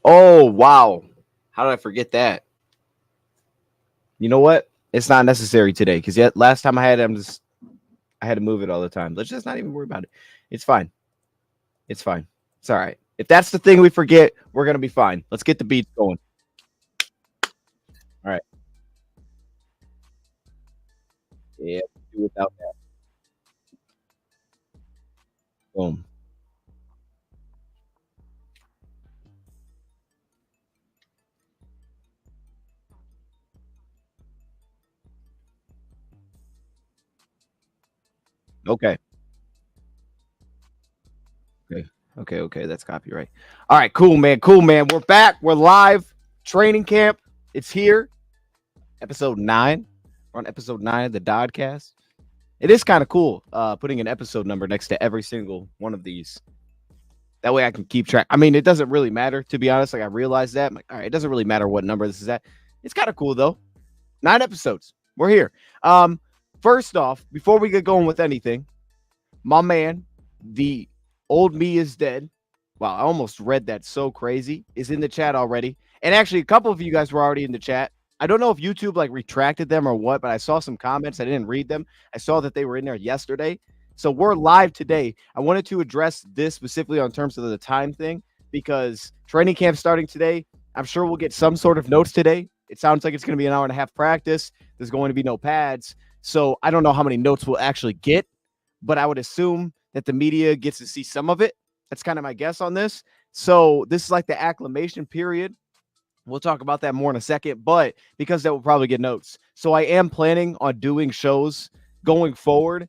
Oh, wow. How did I forget that? You know what? It's not necessary today because yet last time I had it, I had to move it all the time. Let's just not even worry about it. It's fine. It's fine. It's all right. If that's the thing we forget, we're gonna be fine. Let's get the beats going. All right. Yeah. Do without that. Boom. Okay. Okay. Okay. That's copyright. All right. Cool, man. Cool, man. We're back. We're live. Training camp. It's here. Episode 9. We're on episode 9 of the DODcast. It is kind of cool putting an episode number next to every single one of these. That way I can keep track. I mean, it doesn't really matter, to be honest. Like, I realized that. I'm like, all right, it doesn't really matter what number this is at. It's kind of cool, though. 9 episodes. We're here. First off, before we get going with anything, my man, the old me is dead. Wow, I almost read that so crazy. Is in the chat already. And actually, a couple of you guys were already in the chat. I don't know if YouTube like retracted them or what, but I saw some comments. I didn't read them. I saw that they were in there yesterday. So we're live today. I wanted to address this specifically on terms of the time thing because training camp starting today. I'm sure we'll get some sort of notes today. It sounds like it's going to be an hour and a half practice. There's going to be no pads. So I don't know how many notes we'll actually get, but I would assume that the media gets to see some of it. That's kind of my guess on this. So this is like the acclimation period. We'll talk about that more in a second, but because that will probably get notes. So I am planning on doing shows going forward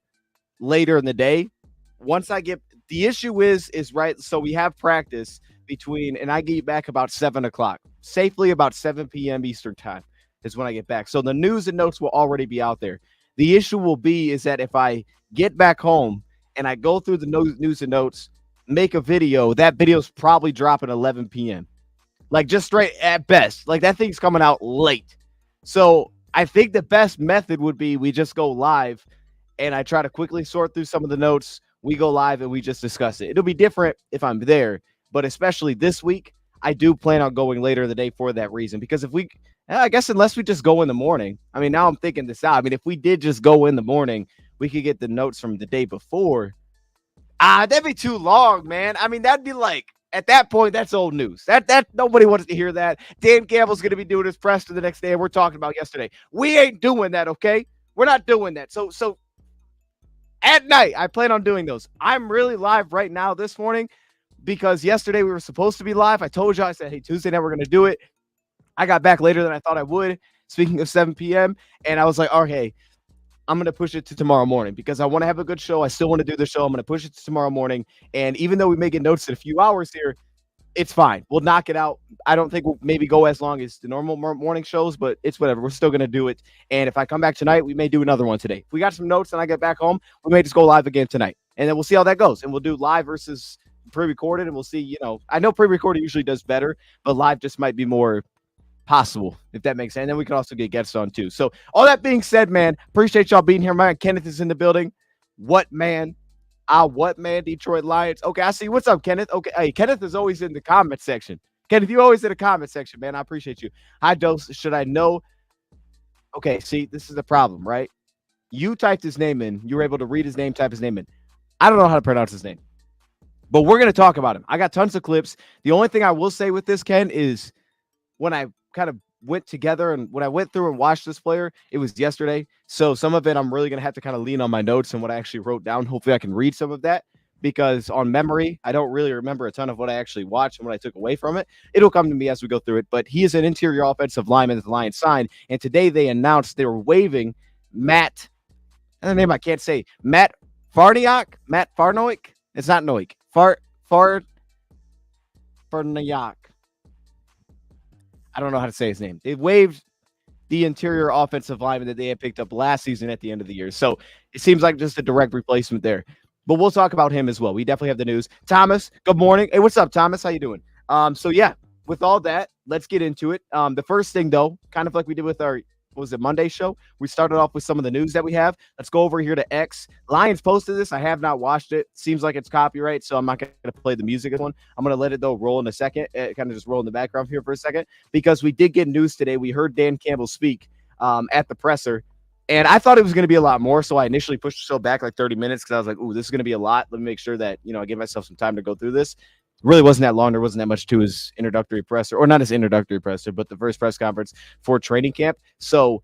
later in the day. Once I get the issue is right. So we have practice between, and I get back about 7 o'clock, safely about 7 p.m. Eastern time is when I get back. So the news and notes will already be out there. The issue will be is that if I get back home and I go through the news and notes, make a video, that video's probably dropping 11 p.m. Like just straight at best. Like that thing's coming out late. So I think the best method would be we just go live and I try to quickly sort through some of the notes. We go live and we just discuss it. It'll be different if I'm there, but especially this week, I do plan on going later in the day for that reason. Because if we, I guess unless we just go in the morning, I mean, now I'm thinking this out. I mean, if we did just go in the morning, we could get the notes from the day before. That'd be too long, man. I mean, that'd be like, at that point, that's old news. That nobody wants to hear that. Dan Gamble's going to be doing his press the next day, and we're talking about yesterday. We ain't doing that, okay? We're not doing that. So at night, I plan on doing those. I'm really live right now this morning because yesterday we were supposed to be live. I told you, I said, hey, Tuesday night we're going to do it. I got back later than I thought I would, speaking of 7 p.m., and I was like, okay, I'm going to push it to tomorrow morning because I want to have a good show. I still want to do the show. I'm going to push it to tomorrow morning. And even though we may get notes in a few hours here, it's fine. We'll knock it out. I don't think we'll maybe go as long as the normal morning shows, but it's whatever. We're still going to do it. And if I come back tonight, we may do another one today. If we got some notes and I get back home, we may just go live again tonight. And then we'll see how that goes. And we'll do live versus pre-recorded. And we'll see, I know pre-recorded usually does better, but live just might be more possible, if that makes sense. And then we can also get guests on too. So all that being said, man, appreciate y'all being here. Man, Kenneth is in the building. What man? Detroit Lions. Okay, I see. What's up, Kenneth? Okay, hey, Kenneth is always in the comment section. Kenneth, you always in the comment section, man. I appreciate you. High dose. Should I know? Okay, see, this is the problem, right? You typed his name in. You were able to read his name, type his name in. I don't know how to pronounce his name, but we're gonna talk about him. I got tons of clips. The only thing I will say with this, Ken, is when I kind of went together and when I went through and watched this player, it was yesterday. So some of it I'm really going to have to kind of lean on my notes and what I actually wrote down. Hopefully I can read some of that because on memory, I don't really remember a ton of what I actually watched and what I took away from it. It'll come to me as we go through it, but he is an interior offensive lineman that the Lions signed. And today they announced they were waiving Matt, and the name I can't say, Matt Farniak. It's not Noik. Farniak. I don't know how to say his name. They waived the interior offensive lineman that they had picked up last season at the end of the year. So it seems like just a direct replacement there. But we'll talk about him as well. We definitely have the news. Thomas, good morning. Hey, what's up, Thomas? How you doing? So yeah, with all that, let's get into it. The first thing, though, kind of like we did with our what was it, Monday show. We started off with some of the news that we have. Let's go over here to X. Lions posted this. I have not watched it. Seems like it's copyright, so I'm not going to play the music of this one. I'm going to let it, though, roll in a second. Kind of just roll in the background here for a second, because we did get news today. We heard Dan Campbell speak at the presser. And I thought it was going to be a lot more, so I initially pushed the show back like 30 minutes because I was like, ooh, this is going to be a lot. Let me make sure that, I give myself some time to go through this. It really wasn't that long. There wasn't that much to his introductory presser, or not his introductory presser, but the first press conference for training camp. So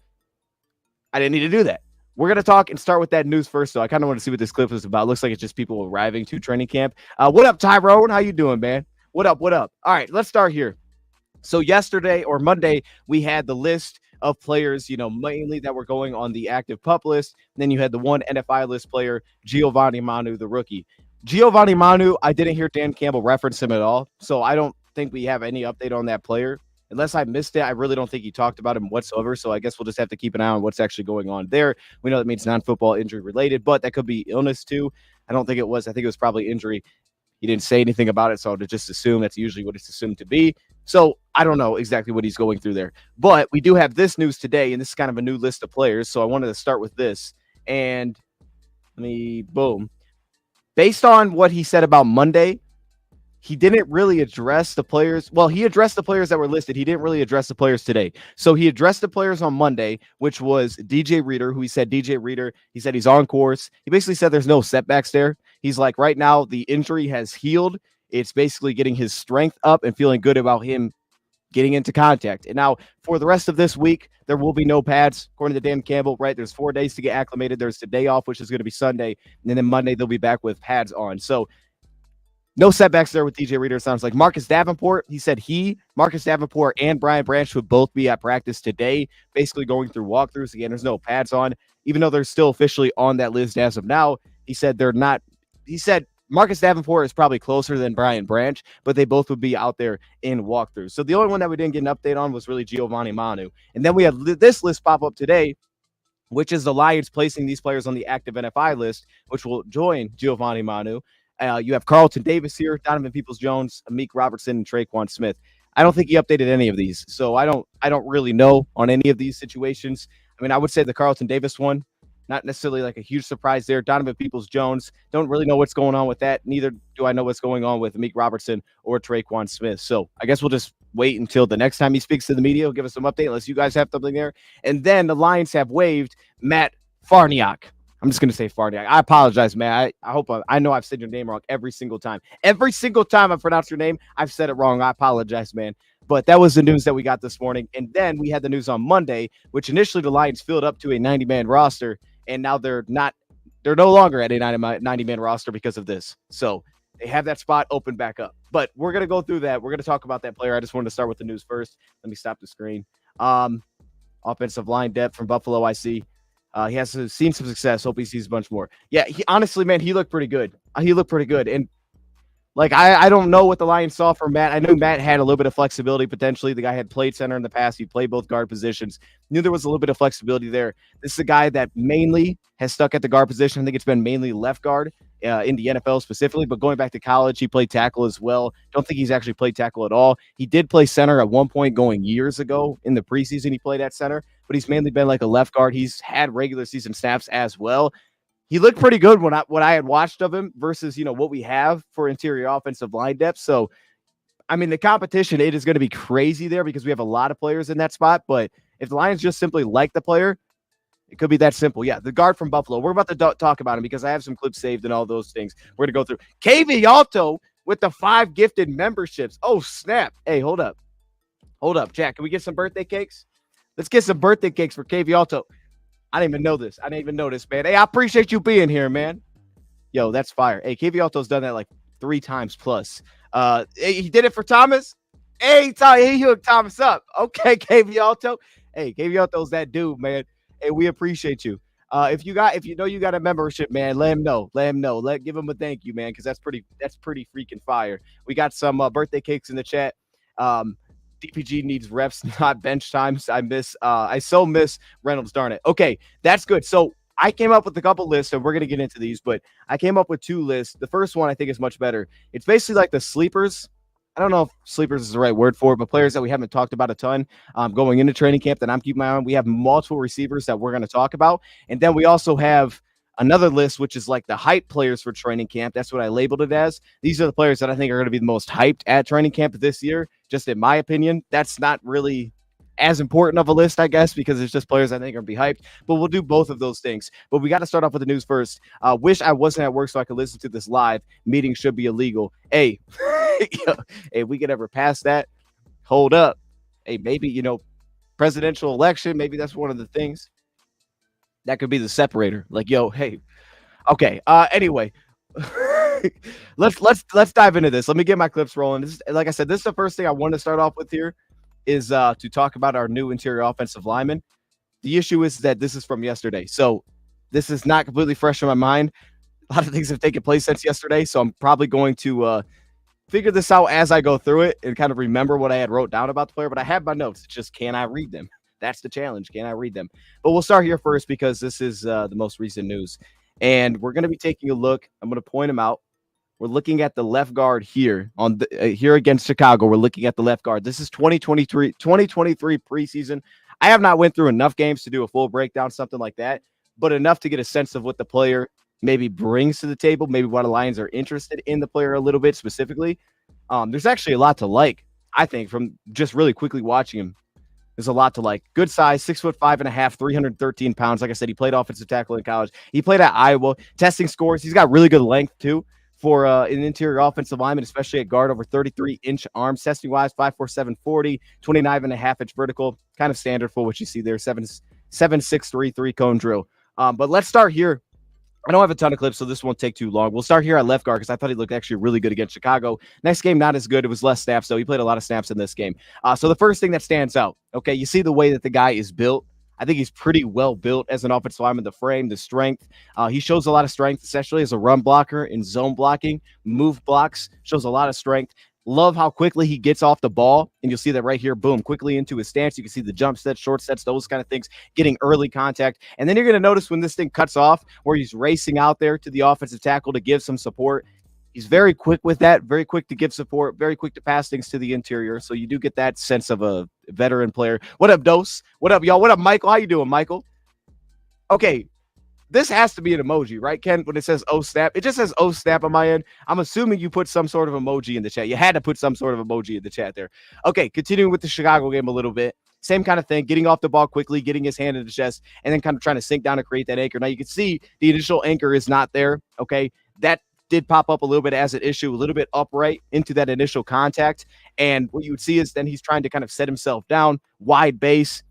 I didn't need to do that. We're going to talk and start with that news first, so I kind of want to see what this clip is about. It looks like it's just people arriving to training camp. What up, Tyrone? How you doing, man? What up? All right, let's start here. So yesterday or Monday, we had the list of players, mainly that were going on the active pup list. And then you had the one NFI list player, Giovanni Manu, the rookie. Giovanni Manu, I didn't hear Dan Campbell reference him at all. So I don't think we have any update on that player. Unless I missed it, I really don't think he talked about him whatsoever. So I guess we'll just have to keep an eye on what's actually going on there. We know that means non-football injury related, but that could be illness too. I don't think it was. I think it was probably injury. He didn't say anything about it, so to just assume that's usually what it's assumed to be. So I don't know exactly what he's going through there. But we do have this news today, and this is kind of a new list of players. So I wanted to start with this. And boom. Based on what he said about Monday, he didn't really address the players. Well, he addressed the players that were listed. He didn't really address the players today. So he addressed the players on Monday, which was DJ Reader, who he said he said he's on course. He basically said there's no setbacks there. He's like, right now, the injury has healed. It's basically getting his strength up and feeling good about him getting into contact. And now for the rest of this week, there will be no pads, according to Dan Campbell, right? There's 4 days to get acclimated. There's the day off, which is going to be Sunday. And then Monday, they'll be back with pads on. So no setbacks there with DJ Reader, sounds like. Marcus Davenport, he said Marcus Davenport and Brian Branch would both be at practice today, basically going through walkthroughs. Again, there's no pads on. Even though they're still officially on that list as of now, he said they're not. He said Marcus Davenport is probably closer than Brian Branch, but they both would be out there in walkthroughs. So the only one that we didn't get an update on was really Giovanni Manu. And then we have this list pop up today, which is the Lions placing these players on the active NFI list, which will join Giovanni Manu. You have Carlton Davis here, Donovan Peoples-Jones, Amik Robertson, and Traquan Smith. I don't think he updated any of these, so I don't really know on any of these situations. I mean, I would say the Carlton Davis one, not necessarily like a huge surprise there. Donovan Peoples-Jones, don't really know what's going on with that. Neither do I know what's going on with Amik Robertson or Traquan Smith. So I guess we'll just wait until the next time he speaks to the media. He'll give us some update unless you guys have something there. And then the Lions have waived Matt Farniok. I'm just going to say Farniok. I apologize, man. I know I've said your name wrong every single time. Every single time I pronounce your name, I've said it wrong. I apologize, man. But that was the news that we got this morning. And then we had the news on Monday, which initially the Lions filled up to a 90-man roster, and now they're no longer at a 90-man roster because of this. So they have that spot open back up. But we're going to go through that. We're going to talk about that player. I just wanted to start with the news first. Let me stop the screen. Offensive line depth from Buffalo, I see. He has seen some success. Hope he sees a bunch more. Yeah, honestly, man, he looked pretty good. And like, I don't know what the Lions saw from Matt. I knew Matt had a little bit of flexibility potentially. The guy had played center in the past. He played both guard positions. Knew there was a little bit of flexibility there. This is a guy that mainly has stuck at the guard position. I think it's been mainly left guard in the NFL specifically. But going back to college, he played tackle as well. Don't think he's actually played tackle at all. He did play center at one point going years ago in the preseason. He played at center, but he's mainly been like a left guard. He's had regular season snaps as well. He looked pretty good when I had watched of him versus, what we have for interior offensive line depth. So, I mean, the competition, it is going to be crazy there because we have a lot of players in that spot. But if the Lions just simply like the player, it could be that simple. Yeah, the guard from Buffalo. We're about to talk about him because I have some clips saved and all those things. We're going to go through. KV Alto with the 5 gifted memberships. Oh, snap. Hey, hold up. Jack, can we get some birthday cakes? Let's get some birthday cakes for KV Alto. I didn't even know this, man. Hey, I appreciate you being here, man. Yo, that's fire. Hey, KV Alto's done that like 3 times plus. He did it for Thomas. Hey, he hooked Thomas up. Okay, KV Alto. Hey, KV Alto's that dude, man. Hey, we appreciate you. If you know you got a membership, man, let him know. Give him a thank you, man, because that's pretty freaking fire. We got some birthday cakes in the chat. DPG needs reps, not bench times. I so miss Reynolds, darn it. Okay, that's good. So I came up with a couple lists, and we're going to get into these, but I came up with 2 lists. The first one I think is much better. It's basically like the sleepers I don't know if sleepers is the right word for it, but players that we haven't talked about a ton going into training camp that I'm keeping my eye on. We have multiple receivers that we're going to talk about. And then we also have another list, which is like the hype players for training camp. That's what I labeled it as. These are the players that I think are going to be the most hyped at training camp this year, just in my opinion. That's not really as important of a list, I guess, because it's just players I think are going to be hyped. But we'll do both of those things. But we got to start off with the news first. Wish I wasn't at work so I could listen to this live. Meeting should be illegal. Hey, if we could ever pass that, hold up. Hey, maybe, presidential election, maybe that's one of the things that could be the separator. Like, yo, hey, okay. Anyway, let's dive into this. Let me get my clips rolling. This is, like I said, this is the first thing I want to start off with here is to talk about our new interior offensive lineman. The issue is that this is from yesterday, so this is not completely fresh in my mind. A lot of things have taken place since yesterday, so I'm probably going to figure this out as I go through it and kind of remember what I had wrote down about the player. But I have my notes. It's just, can I read them? That's the challenge. Can I read them? But we'll start here first because this is the most recent news. And we're going to be taking a look. I'm going to point them out. We're looking at the left guard here on the here against Chicago. We're looking at the left guard. This is 2023 preseason. I have not went through enough games to do a full breakdown, something like that, but enough to get a sense of what the player maybe brings to the table, maybe why the Lions are interested in the player a little bit specifically. There's actually a lot to like, I think, from just really quickly watching him. There's a lot to like. Good size, 6'5.5", 313 pounds. Like I said, he played offensive tackle in college. He played at Iowa. Testing scores. He's got really good length too for an interior offensive lineman, especially at guard, over 33-inch arms. Testing wise, 5'4", 740, 29.5-inch vertical. Kind of standard for what you see there. 7.6 3-cone drill. But let's start here. I don't have a ton of clips, so this won't take too long. We'll start here at left guard because I thought he looked actually really good against Chicago. Next game, not as good. It was less snaps, so he played a lot of snaps in this game. So the first thing that stands out, okay, you see the way that the guy is built. I think he's pretty well built as an offensive lineman, the frame, the strength. He shows a lot of strength, especially as a run blocker in zone blocking, move blocks, shows a lot of strength. Love how quickly he gets off the ball, and you'll see that right here, boom, quickly into his stance. You can see the jump sets, short sets, those kind of things, getting early contact. And then you're going to notice when this thing cuts off, where he's racing out there to the offensive tackle to give some support. He's very quick with that, very quick to give support, very quick to pass things to the interior. So you do get that sense of a veteran player. What up, Dose? What up, y'all? What up, Michael? How you doing, Michael? Okay. This has to be an emoji, right, Ken? When it says "oh snap," it just says "oh snap" on my end. I'm assuming you put some sort of emoji in the chat. You had to put some sort of emoji in the chat there. Okay, continuing with the Chicago game a little bit. Same kind of thing, getting off the ball quickly, getting his hand in the chest, and then kind of trying to sink down and create that anchor. Now you can see the initial anchor is not there, okay? That did pop up a little bit as an issue, a little bit upright into that initial contact. And what you would see is then he's trying to kind of set himself down, wide base.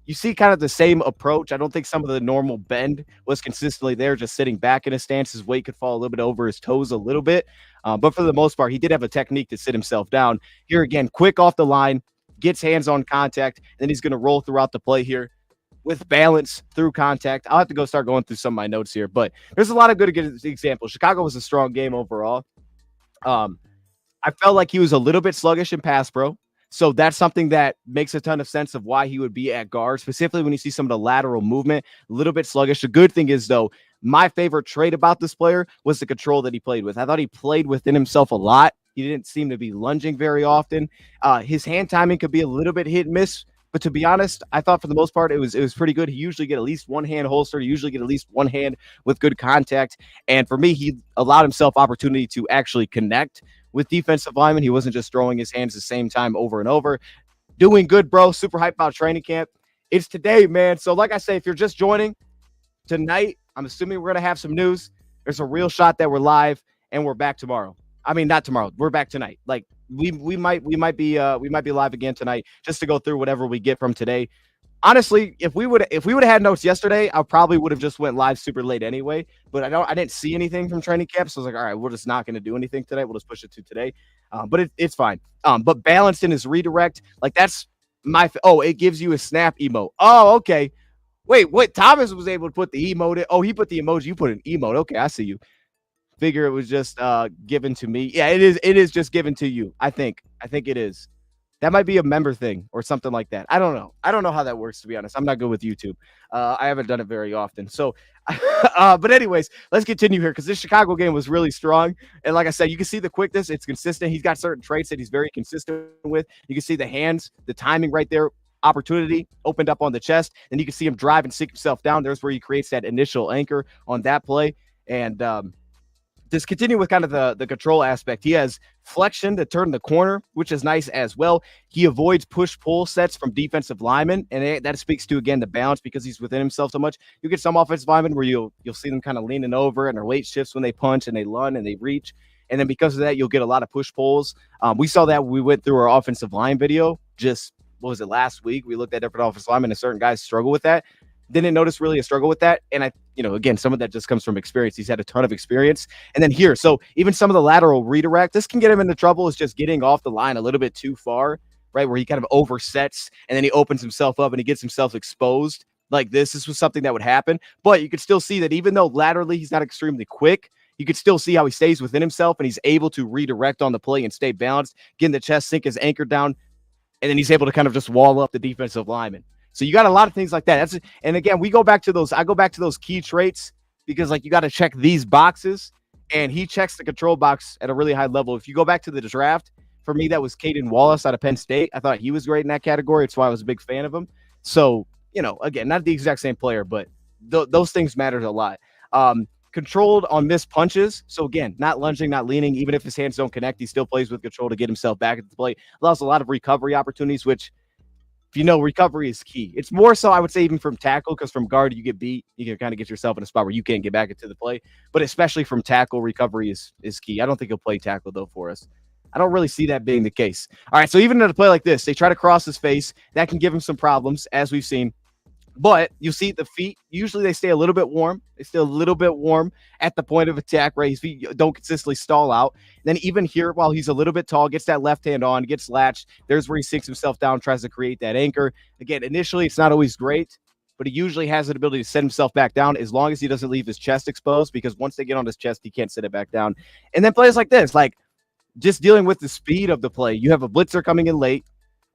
You see kind of the same approach. I don't think some of the normal bend was consistently there, just sitting back in his stance. His weight could fall a little bit over his toes a little bit. But for the most part, he did have a technique to sit himself down. Here again, quick off the line, gets hands-on contact, and then he's going to roll throughout the play here with balance through contact. I'll have to go start going through some of my notes here, but there's a lot of good examples. Chicago was a strong game overall. I felt like he was a little bit sluggish in pass pro. So that's something that makes a ton of sense of why he would be at guard, specifically when you see some of the lateral movement, a little bit sluggish. The good thing is, though, my favorite trait about this player was the control that he played with. I thought he played within himself a lot. He didn't seem to be lunging very often. His hand timing could be a little bit hit and miss, but to be honest, I thought for the most part it was pretty good. He usually get at least one hand holstered. He usually get at least one hand with good contact. And for me, he allowed himself opportunity to actually connect with defensive linemen. He wasn't just throwing his hands the same time over and over. Doing good, bro. Super hyped about training camp. It's today, man. So like I say, if you're just joining tonight, I'm assuming we're going to have some news. There's a real shot that we're live and we're back tomorrow. I mean, not tomorrow. We're back tonight. Like we might be live again tonight just to go through whatever we get from today. Honestly, if we would have had notes yesterday, I probably would have just went live super late anyway. But I didn't see anything from training camp, so I was like, all right, we're just not going to do anything today. We'll just push it to today. But it's fine. But balanced in his redirect, like that's my. It gives you a snap emote. Oh, okay. Wait, what? Thomas was able to put the emote in. Oh, he put the emoji. You put an emote. Okay, I see you. Figure it was just given to me. Yeah, it is. It is just given to you. I think it is. That might be a member thing or something like that. I don't know. I don't know how that works, to be honest. I'm not good with YouTube. I haven't done it very often. So, but anyways, let's continue here because this Chicago game was really strong. And like I said, you can see the quickness. It's consistent. He's got certain traits that he's very consistent with. You can see the hands, the timing right there. Opportunity opened up on the chest. Then you can see him drive and sink himself down. There's where he creates that initial anchor on that play. And just continue with kind of the control aspect. He has flexion to turn the corner, which is nice as well. He avoids push-pull sets from defensive linemen, and that speaks to, again, the balance because he's within himself so much. You get some offensive linemen where you'll see them kind of leaning over and their weight shifts when they punch and they run and they reach. And then because of that, you'll get a lot of push-pulls. We saw that when we went through our offensive line video just, what was it, last week? We looked at different offensive linemen and certain guys struggle with that. Didn't notice really a struggle with that. And again, some of that just comes from experience. He's had a ton of experience. And then here, so even some of the lateral redirect, this can get him into trouble, is just getting off the line a little bit too far, right? Where he kind of oversets and then he opens himself up and he gets himself exposed like this. This was something that would happen. But you could still see that even though laterally he's not extremely quick, you could still see how he stays within himself and he's able to redirect on the play and stay balanced, get in the chest, sink his anchor down, and then he's able to kind of just wall up the defensive lineman. So you got a lot of things like that. And again, I go back to those key traits because like you got to check these boxes, and he checks the control box at a really high level. If you go back to the draft, for me, that was Caden Wallace out of Penn State. I thought he was great in that category. It's why I was a big fan of him. So, again, not the exact same player, but those things matter a lot. Controlled on missed punches. So again, not lunging, not leaning. Even if his hands don't connect, he still plays with control to get himself back at the play. Allows a lot of recovery opportunities, which, recovery is key. It's more so, I would say, even from tackle, because from guard, you get beat. You can kind of get yourself in a spot where you can't get back into the play. But especially from tackle, recovery is key. I don't think he'll play tackle, though, for us. I don't really see that being the case. All right, so even in a play like this, they try to cross his face. That can give him some problems, as we've seen. But you see the feet, usually they stay a little bit warm. They stay a little bit warm at the point of attack, right? His feet don't consistently stall out. And then even here, while he's a little bit tall, gets that left hand on, gets latched. There's where he sinks himself down, tries to create that anchor. Again, initially, it's not always great, but he usually has an ability to set himself back down as long as he doesn't leave his chest exposed, because once they get on his chest, he can't set it back down. And then plays like this, like just dealing with the speed of the play. You have a blitzer coming in late,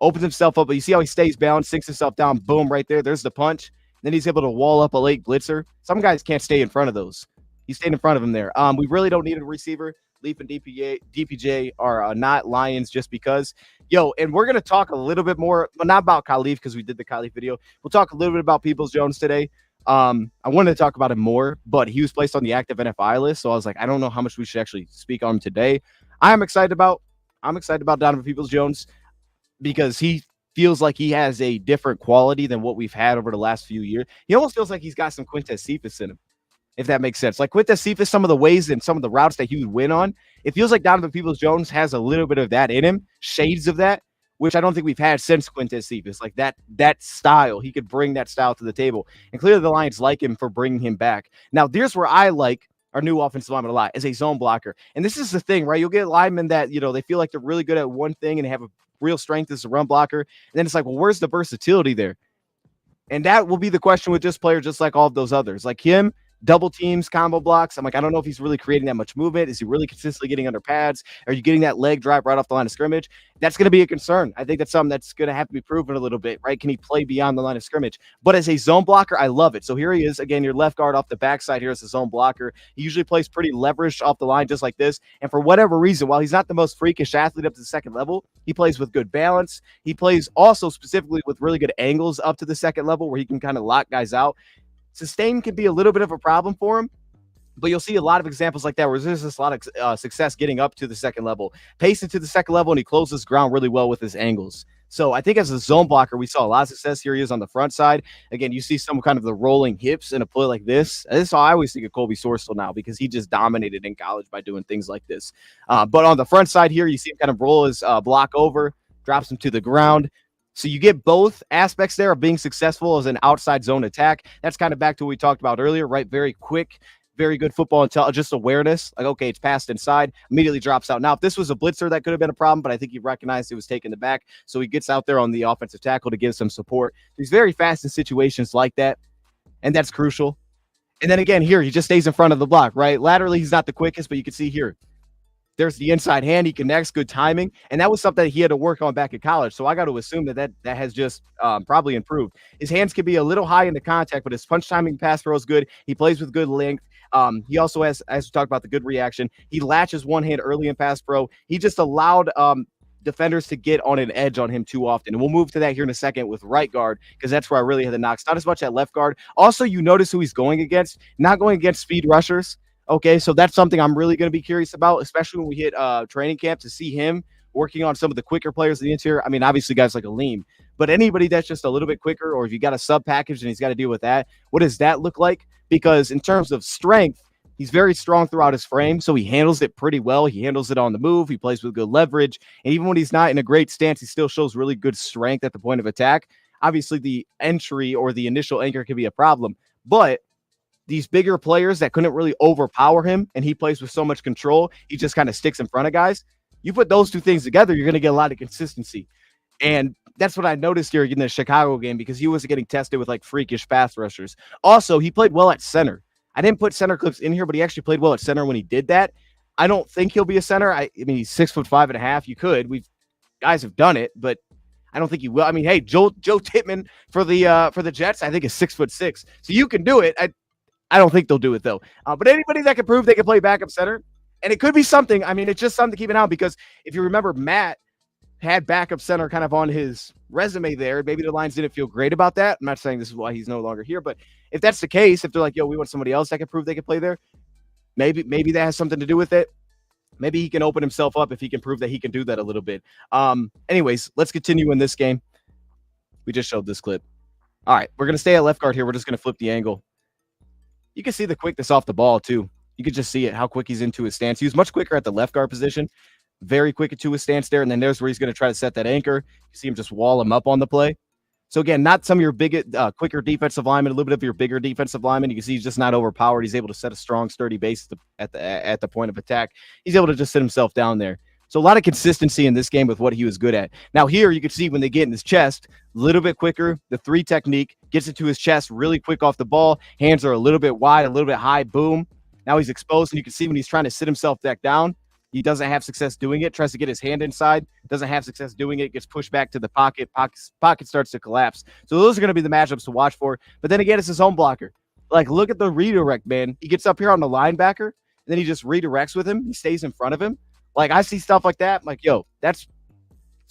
opens himself up, but you see how he stays balanced, sinks himself down, boom, right there. There's the punch. Then he's able to wall up a late blitzer. Some guys can't stay in front of those. He stayed in front of him there. We really don't need a receiver. Leaf and DPJ are not Lions just because. And we're going to talk a little bit more, well, not about Khalif because we did the Khalif video. We'll talk a little bit about Peoples-Jones today. I wanted to talk about him more, but he was placed on the active NFI list, so I was like, I don't know how much we should actually speak on him today. I'm excited about Donovan Peoples-Jones because he feels like he has a different quality than what we've had over the last few years. He almost feels like he's got some Quintez Cephas in him, if that makes sense. Like Quintez Cephas, some of the ways and some of the routes that he would win on, it feels like Donovan Peoples-Jones has a little bit of that in him, shades of that, which I don't think we've had since Quintez Cephas. Like that style, he could bring that style to the table. And clearly the Lions like him for bringing him back. Now, here's where I like our new offensive lineman a lot, as a zone blocker. And this is the thing, right? You'll get linemen that, they feel like they're really good at one thing and they have a real strength as a run blocker. And then it's like, well, where's the versatility there? And that will be the question with this player, just like all of those others. Like him, double teams, combo blocks. I'm like, I don't know if he's really creating that much movement. Is he really consistently getting under pads? Are you getting that leg drive right off the line of scrimmage? That's going to be a concern. I think that's something that's going to have to be proven a little bit, right? Can he play beyond the line of scrimmage? But as a zone blocker, I love it. So here he is, again, your left guard off the backside here as a zone blocker. He usually plays pretty leveraged off the line just like this. And for whatever reason, while he's not the most freakish athlete up to the second level, he plays with good balance. He plays also specifically with really good angles up to the second level where he can kind of lock guys out. Sustain can be a little bit of a problem for him, but you'll see a lot of examples like that where there's just a lot of success getting up to the second level, pacing to the second level, and he closes ground really well with his angles. So I think as a zone blocker, we saw a lot of success. Here he is on the front side. Again, you see some kind of the rolling hips in a play like this. This is how I always think of Colby Sorsel now because he just dominated in college by doing things like this. But on the front side here, you see him kind of roll his block over, drops him to the ground. So you get both aspects there of being successful as an outside zone attack. That's kind of back to what we talked about earlier, right? Very quick, very good football intel, just awareness. Like, okay, it's passed inside, immediately drops out. Now, if this was a blitzer, that could have been a problem, but I think he recognized it was taken the back. So he gets out there on the offensive tackle to give some support. He's very fast in situations like that, and that's crucial. And then again, here, he just stays in front of the block, right? Laterally, he's not the quickest, but you can see here, there's the inside hand. He connects, good timing, and that was something that he had to work on back in college. So I got to assume that has just probably improved. His hands can be a little high into contact, but his punch timing, pass throw is good. He plays with good length. He also has, as we talked about, the good reaction. He latches one hand early in pass pro. He just allowed defenders to get on an edge on him too often. And we'll move to that here in a second with right guard, because that's where I really had the knocks. Not as much at left guard. Also, you notice who he's going against. Not going against speed rushers. Okay, so that's something I'm really going to be curious about, especially when we hit training camp, to see him working on some of the quicker players in the interior. I mean, obviously guys like Aleem, but anybody that's just a little bit quicker, or if you got a sub package and he's got to deal with that, what does that look like? Because in terms of strength, he's very strong throughout his frame, so he handles it pretty well. He handles it on the move. He plays with good leverage. And even when he's not in a great stance, he still shows really good strength at the point of attack. Obviously, the entry or the initial anchor can be a problem. But these bigger players that couldn't really overpower him, and he plays with so much control, he just kind of sticks in front of guys. You put those two things together, you're going to get a lot of consistency. And that's what I noticed here in the Chicago game, because he wasn't getting tested with like freakish pass rushers. Also, he played well at center. I didn't put center clips in here, but he actually played well at center when he did that. I don't think he'll be a center. I mean, he's 6'5.5". You could. Guys have done it, but I don't think he will. I mean, hey, Joe Tittman for the Jets, I think is 6'6". So you can do it. I don't think they'll do it though. But anybody that can prove they can play backup center, and it could be something. I mean, it's just something to keep an eye on, because if you remember, Matt had backup center kind of on his resume there. Maybe the Lions didn't feel great about that. I'm not saying this is why he's no longer here, but if that's the case, if they're like, yo, we want somebody else that can prove they can play there, maybe that has something to do with it. Maybe he can open himself up if he can prove that he can do that a little bit. Anyways, let's continue in this game. We just showed this clip. All right, we're going to stay at left guard here. We're just going to flip the angle. You can see the quickness off the ball, too. You can just see it, how quick he's into his stance. He was much quicker at the left guard position. Very quick into his stance there, and then there's where he's going to try to set that anchor. You see him just wall him up on the play. So again, not some of your quicker defensive linemen, a little bit of your bigger defensive linemen. You can see he's just not overpowered. He's able to set a strong, sturdy base at the point of attack. He's able to just sit himself down there. So a lot of consistency in this game with what he was good at. Now here you can see when they get in his chest, a little bit quicker. The 3 technique gets into his chest really quick off the ball. Hands are a little bit wide, a little bit high. Boom. Now he's exposed, and you can see when he's trying to sit himself back down, he doesn't have success doing it. Tries to get his hand inside. Doesn't have success doing it. Gets pushed back to the pocket. Pocket starts to collapse. So those are going to be the matchups to watch for. But then again, it's his own blocker. Like, look at the redirect, man. He gets up here on the linebacker, and then he just redirects with him. He stays in front of him. Like, I see stuff like that. I'm like, yo, it's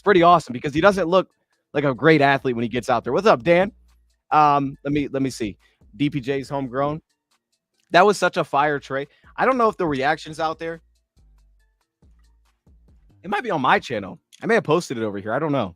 pretty awesome, because he doesn't look like a great athlete when he gets out there. What's up, Dan? Let me see. DPJ's homegrown. That was such a fire tray. I don't know if the reaction's out there. It might be on my channel. I may have posted it over here. I don't know.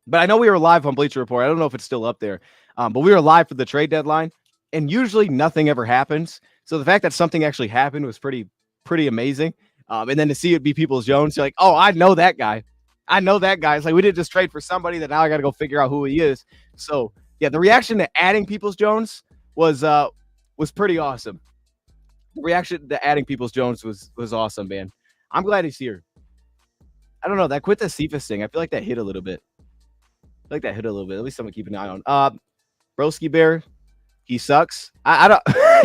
But I know we were live on Bleacher Report. I don't know if it's still up there. But we were live for the trade deadline, and usually nothing ever happens. So the fact that something actually happened was pretty amazing. And then to see it be Peoples-Jones, you're like, oh, I know that guy. I know that guy. It's like, we didn't just trade for somebody that now I got to go figure out who he is. So yeah, the reaction to adding Peoples-Jones was pretty awesome. The reaction to adding Peoples-Jones was awesome, man. I'm glad he's here. I don't know. That quit the Cephas thing, I feel like that hit a little bit. At least someone keep an eye on. Broski Bear, he sucks. I don't.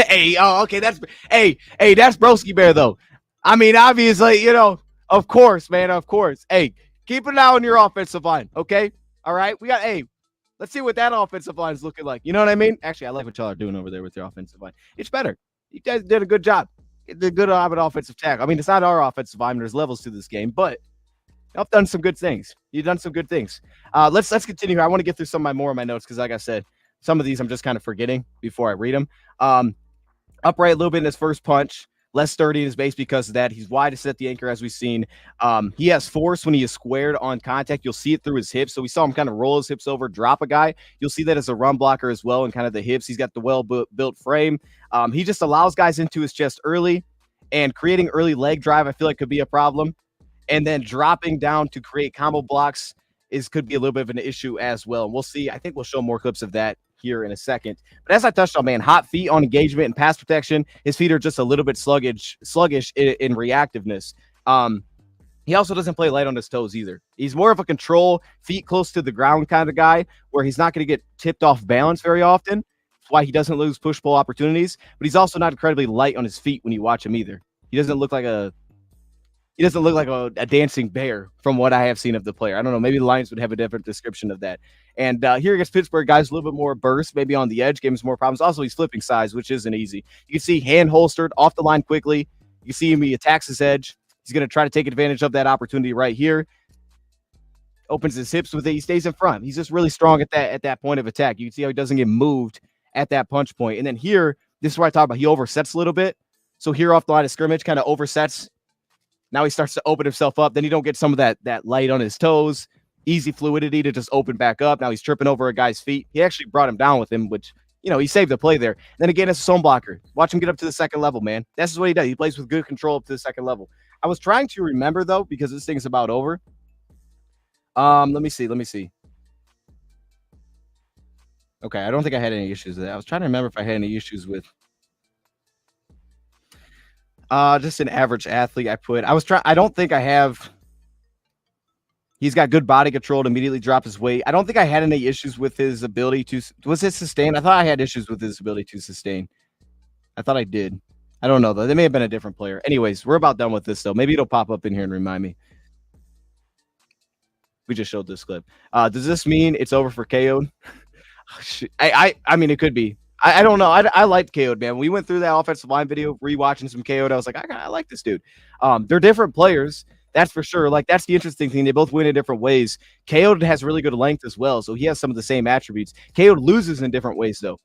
Hey, oh, okay. That's Broski Bear though. I mean, obviously, of course, man, of course. Hey, keep an eye on your offensive line, okay? All right, let's see what that offensive line is looking like. You know what I mean? Actually, I like what y'all are doing over there with your offensive line. It's better. You guys did a good job. You did a good job at offensive tackle. I mean, it's not our offensive line. There's levels to this game, but I've done some good things. You've done some good things. Let's continue here. I want to get through some more of my notes, because like I said, some of these I'm just kind of forgetting before I read them. Upright a little bit in his first punch. Less sturdy in his base because of that. He's wide to set the anchor, as we've seen. He has force when he is squared on contact. You'll see it through his hips. So we saw him kind of roll his hips over, drop a guy. You'll see that as a run blocker as well, and kind of the hips. He's got the well-built frame. He just allows guys into his chest early, and creating early leg drive I feel like could be a problem. And then dropping down to create combo blocks could be a little bit of an issue as well. And we'll see. I think we'll show more clips of that here in a second. But as I touched on, man, hot feet on engagement and pass protection. His feet are just a little bit sluggish in reactiveness. He also doesn't play light on his toes either. He's more of a control, feet close to the ground kind of guy, where he's not going to get tipped off balance very often. That's why he doesn't lose push-pull opportunities. But he's also not incredibly light on his feet when you watch him either. He doesn't look like a He doesn't look like a dancing bear from what I have seen of the player. I don't know. Maybe the Lions would have a different description of that. And here against Pittsburgh, guys, a little bit more burst, maybe on the edge, gave him some more problems. Also, he's flipping sides, which isn't easy. You can see hand holstered off the line quickly. You can see him, he attacks his edge. He's going to try to take advantage of that opportunity right here. Opens his hips with it. He stays in front. He's just really strong at that point of attack. You can see how he doesn't get moved at that punch point. And then here, this is where I talk about he oversets a little bit. So here off the line of scrimmage, kind of oversets. Now he starts to open himself up. Then you don't get some of that light on his toes. Easy fluidity to just open back up. Now he's tripping over a guy's feet. He actually brought him down with him, which, he saved the play there. Then again, it's a zone blocker. Watch him get up to the second level, man. This is what he does. He plays with good control up to the second level. I was trying to remember, though, because this thing's about over. Let me see. Okay, I don't think I had any issues with that. I was trying to remember if I had any issues with just an average athlete. I don't think I have. He's got good body control to immediately drop his weight. I don't think I had any issues with his ability to. Was it sustain? I thought I had issues with his ability to sustain. I thought I did. I don't know, though. They may have been a different player. Anyways, we're about done with this, though. Maybe it'll pop up in here and remind me. We just showed this clip. Does this mean it's over for KO'd? I mean, it could be. I don't know. I liked KO'd, man. We went through that offensive line video, rewatching some KO'd. I was like, I like this dude. They're different players. That's for sure. Like, that's the interesting thing. They both win in different ways. KO'd has really good length as well, so he has some of the same attributes. KO'd loses in different ways, though.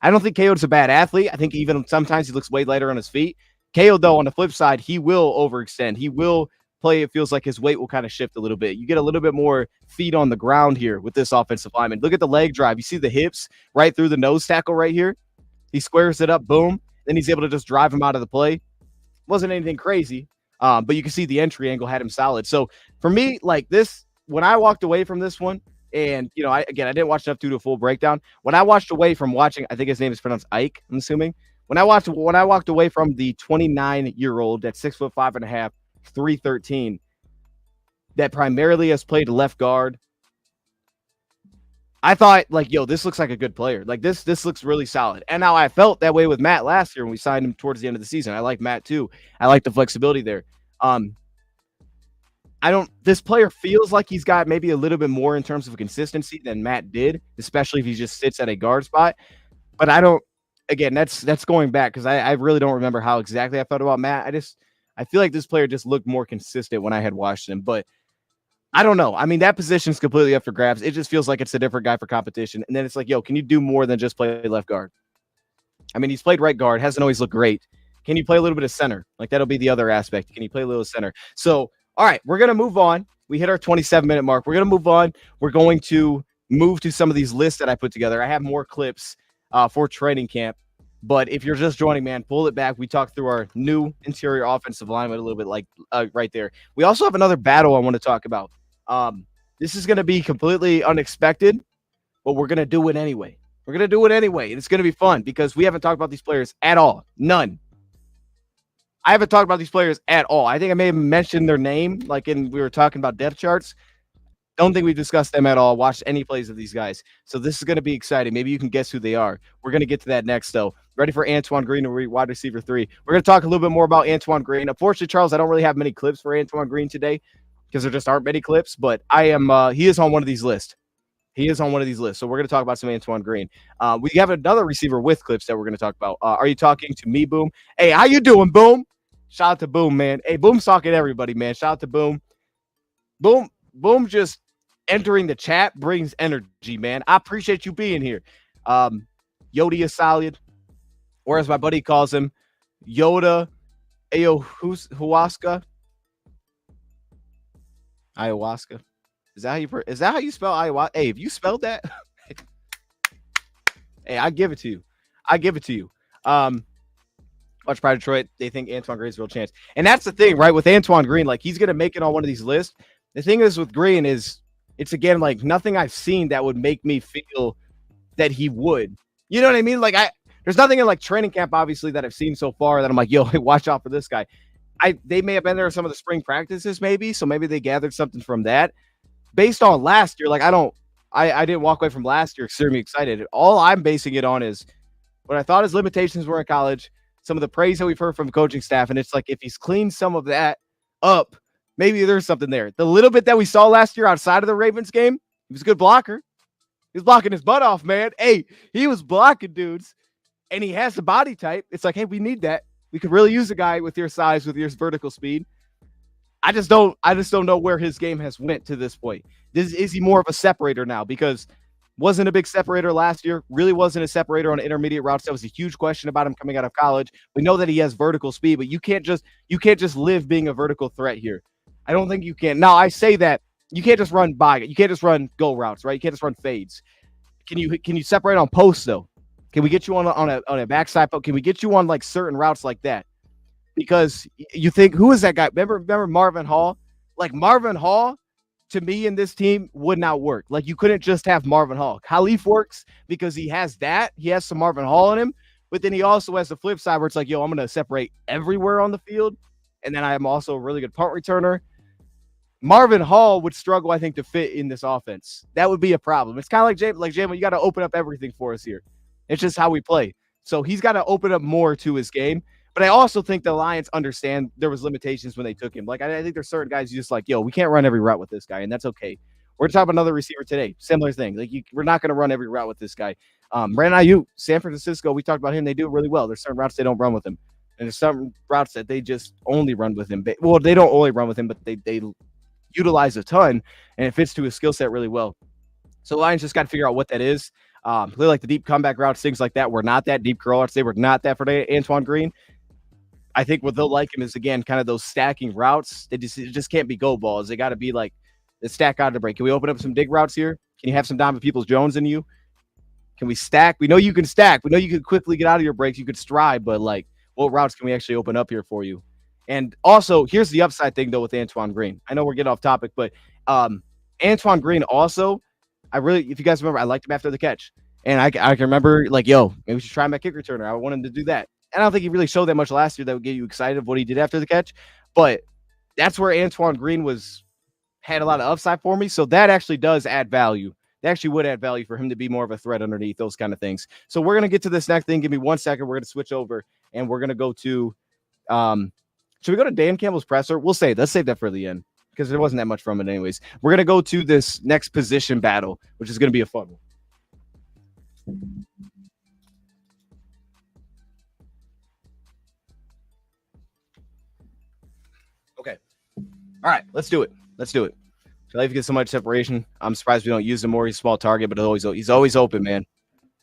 I don't think KO'd's a bad athlete. I think even sometimes he looks way lighter on his feet. KO'd, though, on the flip side, he will overextend. He will play. It feels like his weight will kind of shift a little bit. You get a little bit more feet on the ground here with this offensive lineman. Look at the leg drive. You see the hips right through the nose tackle right here. He squares it up, boom. Then he's able to just drive him out of the play. Wasn't anything crazy, but you can see the entry angle had him solid. So for me, like this, when I walked away from this one, and I didn't watch enough to do a full breakdown. When I watched away from watching, I think his name is pronounced Ike, I'm assuming. When I walked away from the 29-year-old at 6'5.5", 313, that primarily has played left guard, I thought, like, this looks like a good player. Like, this looks really solid. And now I felt that way with Matt last year when we signed him towards the end of the season. I like Matt too. I like the flexibility there. This player feels like he's got maybe a little bit more in terms of consistency than Matt did, especially if he just sits at a guard spot. But that's going back because I really don't remember how exactly I felt about Matt. I feel like this player just looked more consistent when I had watched him, but I don't know. I mean, that position's completely up for grabs. It just feels like it's a different guy for competition. And then it's like, can you do more than just play left guard? I mean, he's played right guard, hasn't always looked great. Can you play a little bit of center? Like, that'll be the other aspect. Can you play a little center? So, all right, we're going to move on. We hit our 27-minute mark. We're going to move on. We're going to move to some of these lists that I put together. I have more clips for training camp. But if you're just joining, man, pull it back. We talked through our new interior offensive lineman a little bit, like right there. We also have another battle I want to talk about. This is going to be completely unexpected, but we're going to do it anyway. And it's going to be fun because we haven't talked about these players at all. None. I haven't talked about these players at all. I think I may have mentioned their name, we were talking about depth charts. Don't think we've discussed them at all, watched any plays of these guys. So this is going to be exciting. Maybe you can guess who they are. We're going to get to that next, though. Ready for Antoine Green, wide receiver 3. We're going to talk a little bit more about Antoine Green. Unfortunately, Charles, I don't really have many clips for Antoine Green today because there just aren't many clips, but he is on one of these lists. So we're going to talk about some Antoine Green. We have another receiver with clips that we're going to talk about. Are you talking to me, Boom? Hey, how you doing, Boom? Shout out to Boom, man. Hey, Boom's talking to everybody, man. Shout out to Boom. Boom just entering the chat brings energy, man. I appreciate you being here. Yoda is solid, or as my buddy calls him, Yoda Ayahuasca. Is that how you spell ayahuasca? Hey, if you spelled that, hey, I give it to you. Watch Pride Detroit. They think Antoine Green's a real chance. And that's the thing, right? With Antoine Green, like, he's going to make it on one of these lists. The thing is with Green is it's, again, like, nothing I've seen that would make me feel that he would. You know what I mean? Like, there's nothing in, like, training camp, obviously, that I've seen so far that I'm like, yo, watch out for this guy. They may have been there at some of the spring practices, maybe. So maybe they gathered something from that. Based on last year, like, I didn't walk away from last year extremely excited. All I'm basing it on is what I thought his limitations were in college, some of the praise that we've heard from the coaching staff. And it's like, if he's cleaned some of that up, maybe there's something there. The little bit that we saw last year outside of the Ravens game, he was a good blocker. He was blocking his butt off, man. Hey, he was blocking dudes, and he has the body type. It's like, hey, we need that. We could really use a guy with your size, with your vertical speed. I just don't know where his game has went to this point. Is he more of a separator now? Because wasn't a big separator last year, really wasn't a separator on intermediate routes. That was a huge question about him coming out of college. We know that he has vertical speed, but you can't just live being a vertical threat here. I don't think you can. Now, I say that you can't just run by it. You can't just run go routes, right? You can't just run fades. Can you separate on posts though? Can we get you on a backside? Can we get you on like certain routes like that? Because you think, who is that guy? Remember Marvin Hall? Like Marvin Hall, to me in this team would not work. Like you couldn't just have Marvin Hall. Khalif works because he has that. He has some Marvin Hall in him, but then he also has the flip side where it's like, yo, I'm going to separate everywhere on the field. And then I am also a really good punt returner. Marvin Hall would struggle, I think, to fit in this offense. That would be a problem. It's kind of like Jalen, you got to open up everything for us here. It's just how we play. So he's got to open up more to his game. But I also think the Lions understand there was limitations when they took him. Like, I think there's certain guys you just like, yo, we can't run every route with this guy, and that's okay. We're talking about another receiver today. Similar thing. Like, we're not going to run every route with this guy. Brandon Ayuk, San Francisco, we talked about him. They do it really well. There's certain routes they don't run with him. And there's some routes that they just only run with him. Well, they don't only run with him, but they utilize a ton, and it fits to his skill set really well. So the Lions just got to figure out what that is. Really like the deep comeback routes, things like that were not that deep curl routes. They were not that for Antoine Green. I think what they'll like him is, again, kind of those stacking routes. It just can't be go balls. They got to be like the stack out of the break. Can we open up some dig routes here? Can you have some Donovan Peoples-Jones in you? Can we stack? We know you can stack. We know you can quickly get out of your breaks. You could stride, but like, what routes can we actually open up here for you? And also, here's the upside thing, though, with Antoine Green. I know we're getting off topic, but Antoine Green also, if you guys remember, I liked him after the catch. And I can remember, like, yo, maybe we should try him at kick returner. I want him to do that. And I don't think he really showed that much last year that would get you excited of what he did after the catch. But that's where Antoine Green had a lot of upside for me. So that actually does add value. That actually would add value for him to be more of a threat underneath, those kind of things. So we're going to get to this next thing. Give me 1 second. We're going to switch over, and we're going to go to should we go to Dan Campbell's presser? Let's save that for the end because there wasn't that much from it anyways. We're going to go to this next position battle, which is going to be a fun one. Okay. All right, let's do it. Khalif gets so much separation. I'm surprised we don't use him more. He's a small target, but he's always open, man.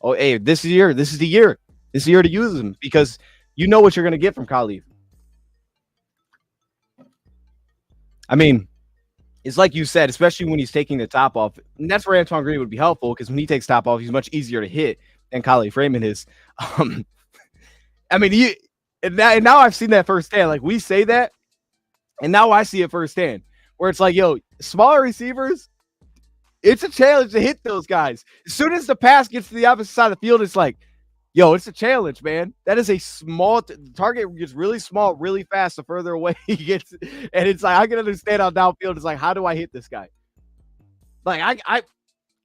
Oh, hey, this is the year. This is the year to use him because you know what you're going to get from Khalif. I mean, it's like you said, especially when he's taking the top off. And that's where Antoine Green would be helpful because when he takes top off, he's much easier to hit than Khalif Raymond is. I mean, and now I've seen that firsthand. Like, we say that, and now I see it firsthand. Where it's like, yo, smaller receivers, it's a challenge to hit those guys. As soon as the pass gets to the opposite side of the field, it's like, yo, it's a challenge, man. That is a small target gets really small, really fast the further away he gets. And it's like, I can understand how downfield it's like, how do I hit this guy? Like,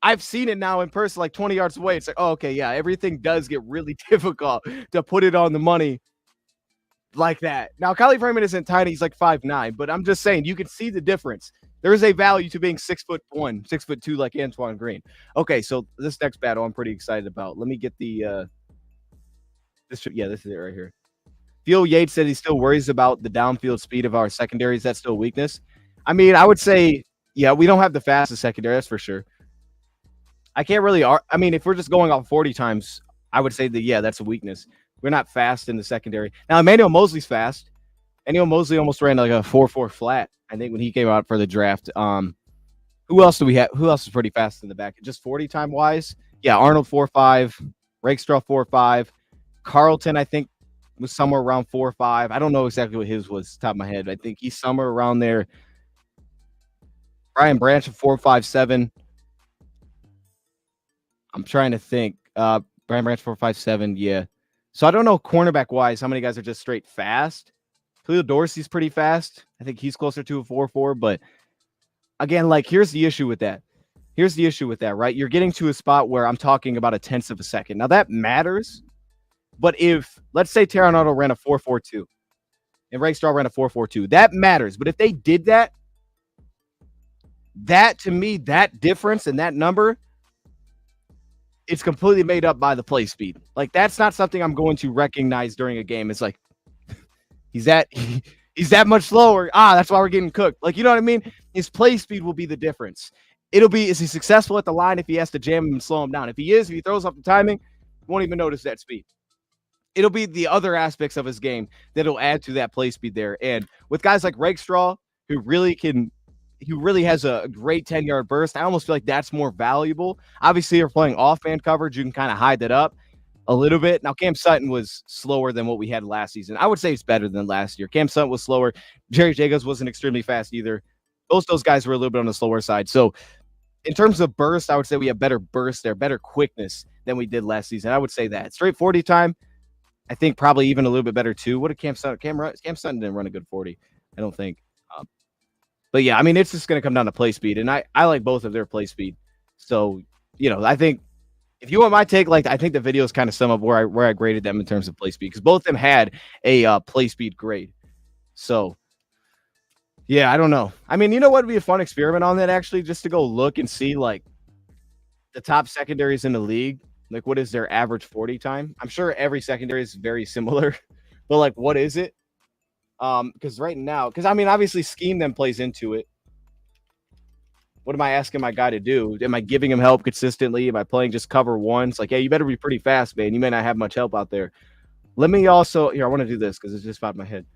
I've seen it now in person, like 20 yards away. It's like, oh, okay, yeah, everything does get really difficult to put it on the money like that. Now, Khalif Raymond isn't tiny. He's like 5'9", but I'm just saying you can see the difference. There is a value to being 6'1", 6'2", like Antoine Green. Okay, so this next battle I'm pretty excited about. Let me get the this is it right here. Phil Yates said he still worries about the downfield speed of our secondary. Is that still a weakness? I mean, I would say, yeah, we don't have the fastest secondary, that's for sure. I can't really – I mean, if we're just going off 40 times, I would say that, yeah, that's a weakness. We're not fast in the secondary. Now, Emmanuel Mosley's fast. Emmanuel Mosley almost ran like a 4.4 flat, I think, when he came out for the draft. Who else do we have? Who else is pretty fast in the back? Just 40 time wise? Yeah, Arnold 4.5, Rakestraw 4.5. Carlton, I think, was somewhere around 4.5. I don't know exactly what his was, top of my head. I think he's somewhere around there. Brian Branch of 4.57. I'm trying to think. Brian Branch 4.57, yeah. So I don't know cornerback-wise how many guys are just straight fast. Khalil Dorsey's pretty fast. I think he's closer to a 4.4, but again, like, here's the issue with that. Right? You're getting to a spot where I'm talking about a tenth of a second. Now, that matters, but if, let's say Terran Auto ran a 4.42, and Rakestraw ran a 4.42. That matters. But if they did that, to me, that difference and that number, it's completely made up by the play speed. Like, that's not something I'm going to recognize during a game. It's like, he's that much slower. That's why we're getting cooked. Like, you know what I mean? His play speed will be the difference. It'll be, is he successful at the line if he has to jam him and slow him down? If he throws off the timing, won't even notice that speed. It'll be the other aspects of his game that'll add to that play speed there. And with guys like Rakestraw, who really has a great 10-yard burst, I almost feel like that's more valuable. Obviously, you're playing off-man coverage. You can kind of hide that up a little bit. Now, Cam Sutton was slower than what we had last season. I would say it's better than last year. Cam Sutton was slower. Jerry Jacobs wasn't extremely fast either. Both those guys were a little bit on the slower side. So in terms of burst, I would say we have better burst there, better quickness than we did last season. I would say that. Straight 40 time, I think probably even a little bit better too. What did Cam Sutton? Cam Sutton didn't run a good 40, I don't think. But yeah, I mean, it's just going to come down to play speed, and I like both of their play speed. So, I think if you want my take, like, I think the videos kind of sum up where I graded them in terms of play speed, because both of them had a play speed grade. So, yeah, I don't know. I mean, you know what would be a fun experiment on that, actually, just to go look and see, like, the top secondaries in the league. Like, what is their average 40 time? I'm sure every secondary is very similar, but, like, what is it? Because right now, I mean, obviously scheme then plays into it. What am I asking my guy to do? Am I giving him help consistently? Am I playing just cover once? Like, hey, you better be pretty fast, man. You may not have much help out there. Let me also, here, I want to do this because it's just popped in my head.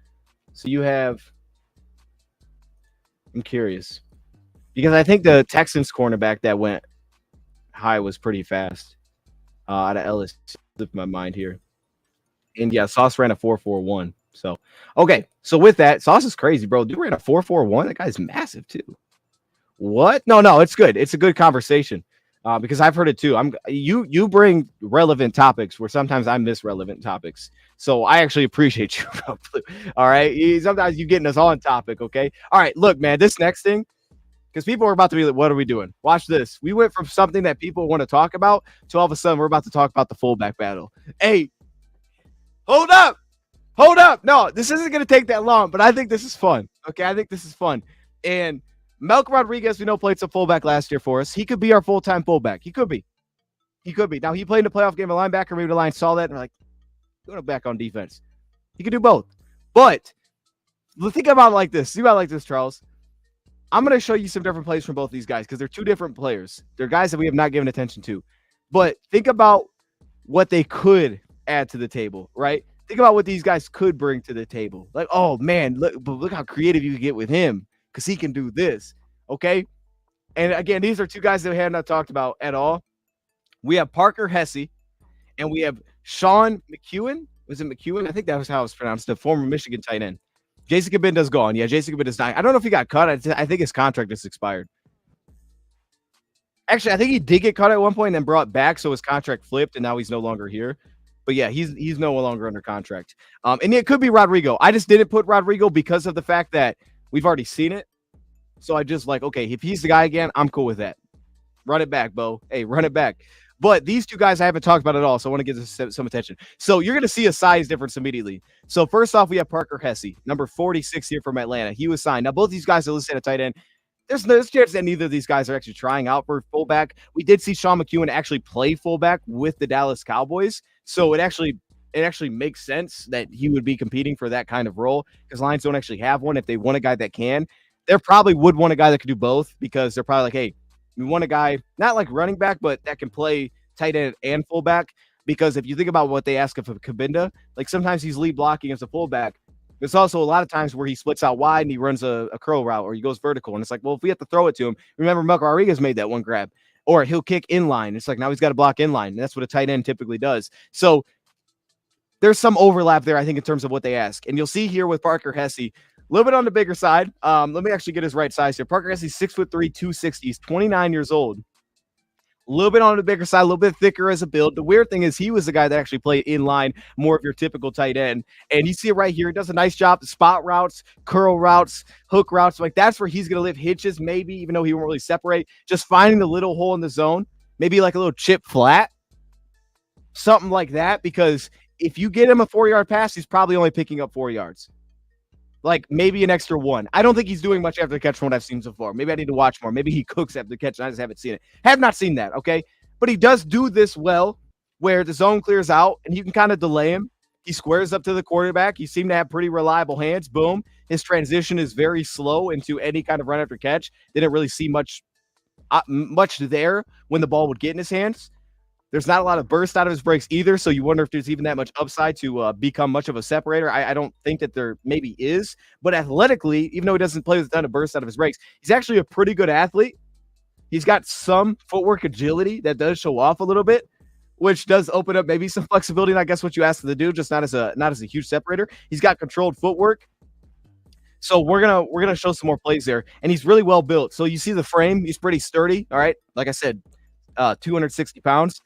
So you have, I'm curious, because I think the Texans cornerback that went high was pretty fast out of Ellis. Slipped my mind here. And yeah, Sauce ran a 4.41. So, okay. So with that, Sauce is crazy, bro. Dude ran a 4.41. That guy's massive too. What? No, it's good. It's a good conversation because I've heard it too. You bring relevant topics where sometimes I miss relevant topics. So I actually appreciate you, bro. All right. Sometimes you getting us on topic. Okay. All right. Look, man, this next thing, because people are about to be like, what are we doing? Watch this. We went from something that people want to talk about to all of a sudden we're about to talk about the fullback battle. Hey, hold up. No, this isn't going to take that long, but I think this is fun. Okay, I think this is fun. And Malcolm Rodriguez, we know, played some fullback last year for us. He could be our full-time fullback. He could be. Now, he played in a playoff game of linebacker. Maybe the line saw that and like, going back on defense. He could do both. But think about it like this. See about it like this, Charles. I'm going to show you some different plays from both these guys because they're two different players. They're guys that we have not given attention to. But think about what they could add to the table, right? Think about what these guys could bring to the table. Like, oh, man, look how creative you can get with him because he can do this, okay? And, again, these are two guys that we have not talked about at all. We have Parker Hesse, and we have Sean McEwen. Was it McEwen? I think that was how it was pronounced, the former Michigan tight end. Jason Cabinda's gone. Yeah, Jason Cabinda's dying. I don't know if he got cut. I think his contract just expired. Actually, I think he did get cut at one point and then brought back, so his contract flipped, and now he's no longer here. But yeah, he's no longer under contract. And it could be Rodrigo. I just didn't put Rodrigo because of the fact that we've already seen it. So I just like, okay, if he's the guy again, I'm cool with that. Run it back, Bo. Hey, run it back. But these two guys I haven't talked about at all, so I want to give this some attention. So you're going to see a size difference immediately. So first off, we have Parker Hesse, number 46 here from Atlanta. He was signed. Now, both these guys are listed at tight end. There's no chance that neither of these guys are actually trying out for fullback. We did see Sean McEwen actually play fullback with the Dallas Cowboys. So it actually makes sense that he would be competing for that kind of role because Lions don't actually have one. If they want a guy that can, they probably would want a guy that could do both because they're probably like, hey, we want a guy, not like running back, but that can play tight end and fullback. Because if you think about what they ask of Cabinda, like sometimes he's lead blocking as a fullback. There's also a lot of times where he splits out wide and he runs a curl route or he goes vertical. And it's like, well, if we have to throw it to him, remember Malcolm Rodriguez made that one grab. Or he'll kick inline. It's like now he's got to block inline. And that's what a tight end typically does. So there's some overlap there, I think, in terms of what they ask. And you'll see here with Parker Hesse, a little bit on the bigger side. Let me actually get his right size here. Parker Hesse, 6'3", 260. He's 29 years old. A little bit on the bigger side, a little bit thicker as a build. The weird thing is he was the guy that actually played in line, more of your typical tight end. And you see it right here. He does a nice job. Spot routes, curl routes, hook routes. Like that's where he's going to live. Hitches maybe, even though he won't really separate. Just finding the little hole in the zone. Maybe like a little chip flat. Something like that. Because if you get him a 4-yard pass, he's probably only picking up 4 yards. like maybe an extra one. I don't think he's doing much after the catch from what I've seen so far. Maybe I need to watch more. Maybe he cooks after the catch and I just haven't seen it. Have not seen that, okay? But he does do this well where the zone clears out and you can kind of delay him. He squares up to the quarterback. He seemed to have pretty reliable hands. Boom. His transition is very slow into any kind of run after catch. Didn't really see much there when the ball would get in his hands. There's not a lot of burst out of his breaks either, so you wonder if there's even that much upside to become much of a separator. I don't think that there maybe is, but athletically, even though he doesn't play with a ton of burst out of his breaks, he's actually a pretty good athlete. He's got some footwork agility that does show off a little bit, which does open up maybe some flexibility. And I guess what you asked the dude, just not as a huge separator. He's got controlled footwork. So we're gonna show some more plays there, and he's really well built. So you see the frame; he's pretty sturdy. All right, like I said, 260 pounds.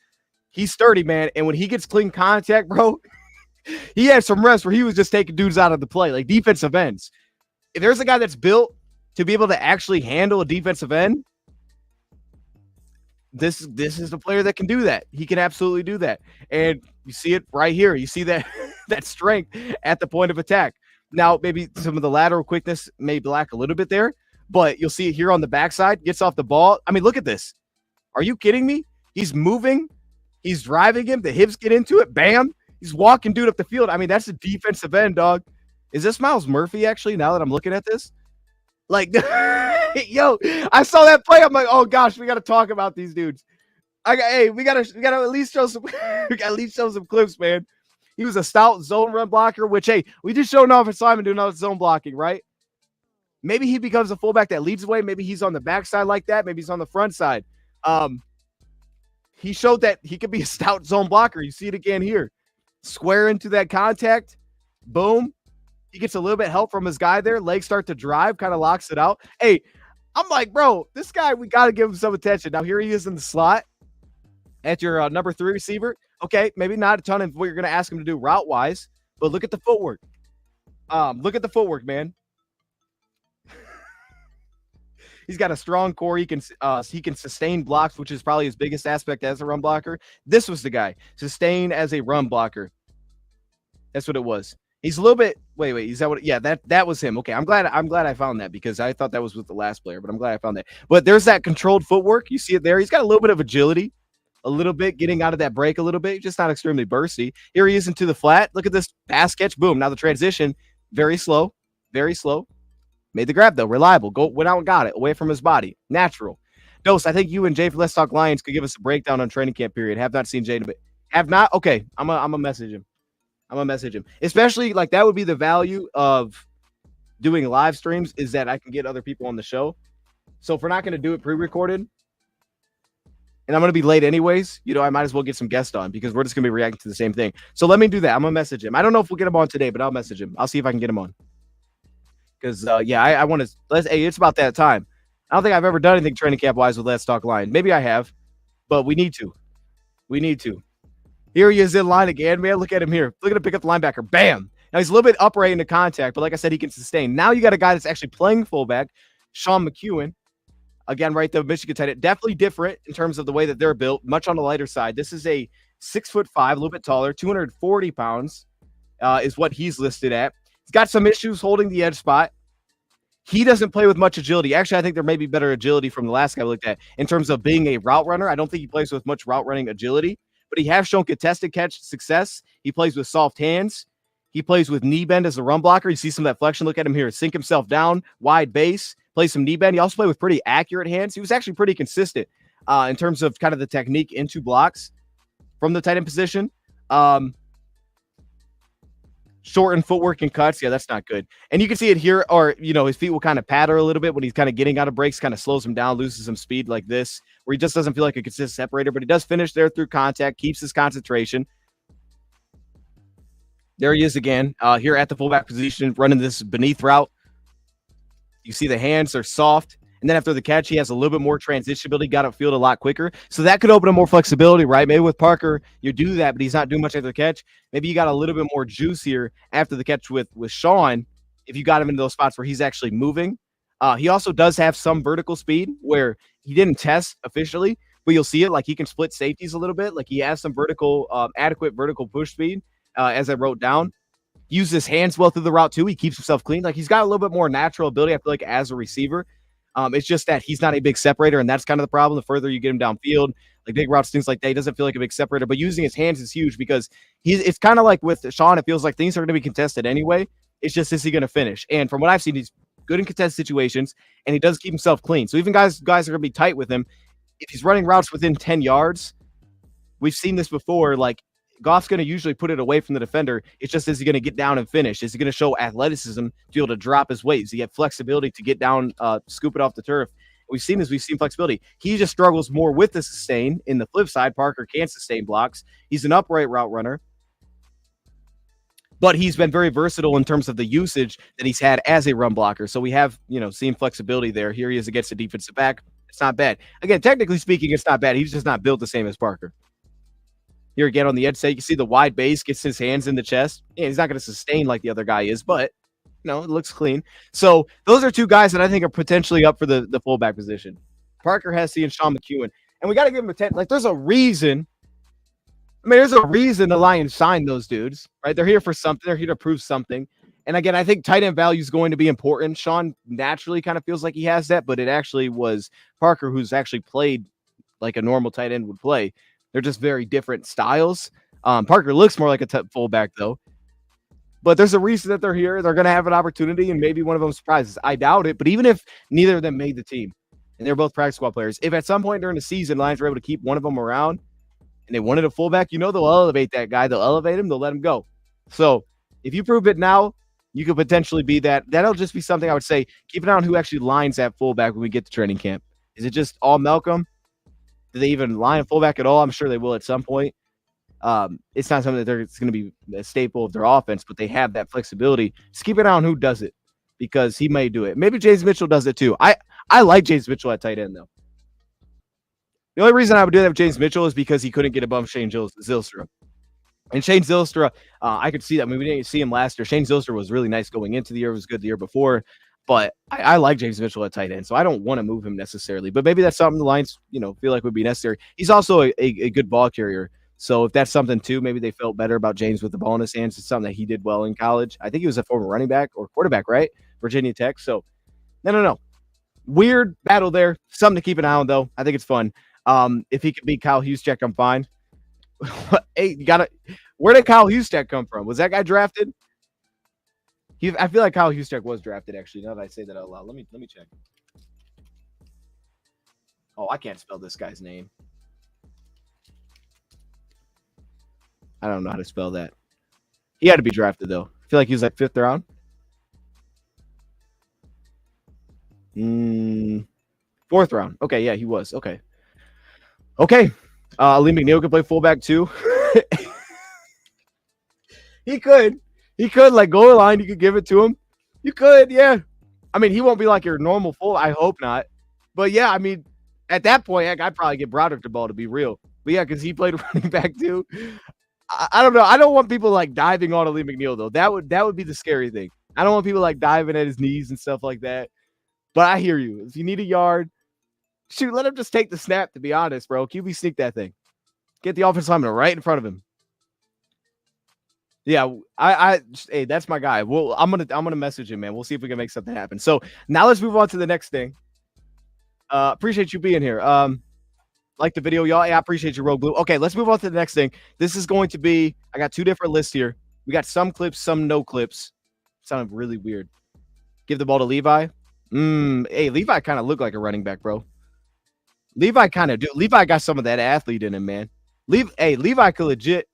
He's sturdy, man. And when he gets clean contact, bro, he had some reps where he was just taking dudes out of the play, like defensive ends. If there's a guy that's built to be able to actually handle a defensive end, this is the player that can do that. He can absolutely do that. And you see it right here. You see that that strength at the point of attack. Now, maybe some of the lateral quickness may lack a little bit there, but you'll see it here on the backside. Gets off the ball. I mean, look at this. Are you kidding me? He's moving. He's driving him. The hips get into it. Bam. He's walking dude up the field. I mean, that's a defensive end, dog. Is this Miles Murphy, actually, now that I'm looking at this? Like, yo, I saw that play. I'm like, oh, gosh, we got to talk about these dudes. We got to at least show some we got to at least show some clips, man. He was a stout zone run blocker, which, hey, we just showed off Simon doing all zone blocking, right? Maybe he becomes a fullback that leads the way. Maybe he's on the backside like that. Maybe he's on the front side. He showed that he could be a stout zone blocker. You see it again here. Square into that contact. Boom. He gets a little bit help from his guy there. Legs start to drive, kind of locks it out. Hey, I'm like, bro, this guy, we got to give him some attention. Now, here he is in the slot at your number 3 receiver. Okay, maybe not a ton of what you're going to ask him to do route-wise, but look at the footwork. Look at the footwork, man. He's got a strong core. He can sustain blocks, which is probably his biggest aspect as a run blocker. This was the guy. Sustain as a run blocker. That's what it was. He's a little bit. Wait. Is that what? Yeah, that was him. Okay, I'm glad I found that because I thought that was with the last player, but I'm glad I found that. But there's that controlled footwork. You see it there. He's got a little bit of agility, a little bit getting out of that break a little bit. Just not extremely bursty. Here he is into the flat. Look at this pass catch. Boom. Now the transition, very slow, very slow. Made the grab, though. Reliable. Went out and got it. Away from his body. Natural. Dose, I think you and Jay for Let's Talk Lions could give us a breakdown on training camp period. Have not seen Jay in a bit. Have not? Okay. I'm going to message him. Especially, like, that would be the value of doing live streams is that I can get other people on the show. So if we're not going to do it pre-recorded, and I'm going to be late anyways, I might as well get some guests on because we're just going to be reacting to the same thing. So let me do that. I'm going to message him. I don't know if we'll get him on today, but I'll message him. I'll see if I can get him on. Because, I want to – hey, it's about that time. I don't think I've ever done anything training camp-wise with Let's Talk Line. Maybe I have, but we need to. Here he is in line again, man. Look at him here. Look at him pick up the linebacker. Bam. Now, he's a little bit upright into contact, but like I said, he can sustain. Now you got a guy that's actually playing fullback, Sean McEwen. Again, right, the Michigan tight end. Definitely different in terms of the way that they're built, much on the lighter side. This is a 6'5", a little bit taller, 240 pounds is what he's listed at. He's got some issues holding the edge spot. He doesn't play with much agility. Actually, I think there may be better agility from the last guy we looked at in terms of being a route runner. I don't think he plays with much route running agility, but he has shown contested catch success. He plays with soft hands. He plays with knee bend as a run blocker. You see some of that flexion. Look at him here. Sink himself down, wide base, plays some knee bend. He also played with pretty accurate hands. He was actually pretty consistent in terms of kind of the technique into blocks from the tight end position. Shortened footwork and cuts. Yeah, that's not good. And you can see it here, or, his feet will kind of patter a little bit when he's kind of getting out of breaks, kind of slows him down, loses some speed like this, where he just doesn't feel like a consistent separator, but he does finish there through contact, keeps his concentration. There he is again, here at the fullback position, running this beneath route. You see the hands are soft. And then after the catch, he has a little bit more transition ability, got upfield a lot quicker. So that could open up more flexibility, right? Maybe with Parker, you do that, but he's not doing much after the catch. Maybe you got a little bit more juice here after the catch with Sean, if you got him into those spots where he's actually moving. He also does have some vertical speed where he didn't test officially, but you'll see it. Like, he can split safeties a little bit. Like, he has some adequate vertical push speed, as I wrote down. uses his hands well through the route too. He keeps himself clean. Like, he's got a little bit more natural ability, I feel like, as a receiver. It's just that he's not a big separator, and that's kind of the problem. The further you get him downfield, like big routes, things like that, he doesn't feel like a big separator. But using his hands is huge because it's kind of like with Sean, it feels like things are going to be contested anyway. It's just, is he going to finish? And from what I've seen, he's good in contested situations, and he does keep himself clean. So even guys are going to be tight with him. If he's running routes within 10 yards, we've seen this before. Like, Goff's going to usually put it away from the defender. It's just, is he going to get down and finish? Is he going to show athleticism to be able to drop his weight? Does he have flexibility to get down, scoop it off the turf? We've seen flexibility. He just struggles more with the sustain. In the flip side, Parker can sustain blocks. He's an upright route runner, but he's been very versatile in terms of the usage that he's had as a run blocker. So we have, seen flexibility there. Here he is against a defensive back. It's not bad. Again, technically speaking, it's not bad. He's just not built the same as Parker. Here again on the edge side, you can see the wide base, gets his hands in the chest. Yeah, he's not going to sustain like the other guy is, but it looks clean. So those are two guys that I think are potentially up for the fullback position. Parker Hesse and Sean McEwen. And we got to give them attention. Like, there's a reason. There's a reason the Lions signed those dudes, right? They're here for something. They're here to prove something. And again, I think tight end value is going to be important. Sean naturally kind of feels like he has that, but it actually was Parker who's actually played like a normal tight end would play. They're just very different styles. Parker looks more like a fullback, though. But there's a reason that they're here. They're going to have an opportunity, and maybe one of them surprises. I doubt it, but even if neither of them made the team, and they're both practice squad players, if at some point during the season Lions were able to keep one of them around and they wanted a fullback, they'll elevate that guy. They'll elevate him. They'll let him go. So if you prove it now, you could potentially be that. That'll just be something I would say. Keep an eye on who actually lines at fullback when we get to training camp. Is it just all Malcolm? Do they even line a fullback at all? I'm sure they will at some point. It's not something that it's going to be a staple of their offense, but they have that flexibility. Just keep an eye on who does it because he may do it. Maybe James Mitchell does it too. I like James Mitchell at tight end, though. The only reason I would do that with James Mitchell is because he couldn't get above Shane Zylstra. And Shane Zylstra, I could see that. We didn't see him last year. Shane Zylstra was really nice going into the year. It was good the year before. But I like James Mitchell at tight end, so I don't want to move him necessarily. But maybe that's something the Lions, feel like would be necessary. He's also a good ball carrier. So if that's something too, maybe they felt better about James with the ball in his hands. It's something that he did well in college. I think he was a former running back or quarterback, right? Virginia Tech. So no. Weird battle there. Something to keep an eye on, though. I think it's fun. If he could beat Kyle Juszczyk, I'm fine. Hey, where did Kyle Juszczyk come from? Was that guy drafted? I feel like Kyle Juszczyk was drafted, actually, now that I say that out loud. Let me check. Oh, I can't spell this guy's name. I don't know how to spell that. He had to be drafted, though. I feel like he was like 5th round. 4th round. Okay, yeah, he was. Okay. Lee McNeil could play fullback, too. He could. He could, like, goal line. You could give it to him. You could, yeah. He won't be like your normal full. I hope not. But, yeah, at that point, heck, I'd probably get Broderick the ball, to be real. But, yeah, because he played running back, too. I don't know. I don't want people, like, diving on Lee McNeil, though. That would be the scary thing. I don't want people, like, diving at his knees and stuff like that. But I hear you. If you need a yard, shoot, let him just take the snap, to be honest, bro. QB sneak that thing. Get the offensive lineman right in front of him. Yeah, hey, that's my guy. Well, I'm gonna message him, man. We'll see if we can make something happen. So now let's move on to the next thing. Appreciate you being here. Like the video, y'all. Yeah, I appreciate you, Rogue Blue. Okay, let's move on to the next thing. This is going to be. I got 2 different lists here. We got some clips, some no clips. Sounded really weird. Give the ball to Levi. Hey, Levi kind of looked like a running back, bro. Levi kind of do. Levi got some of that athlete in him, man. Levi could legit.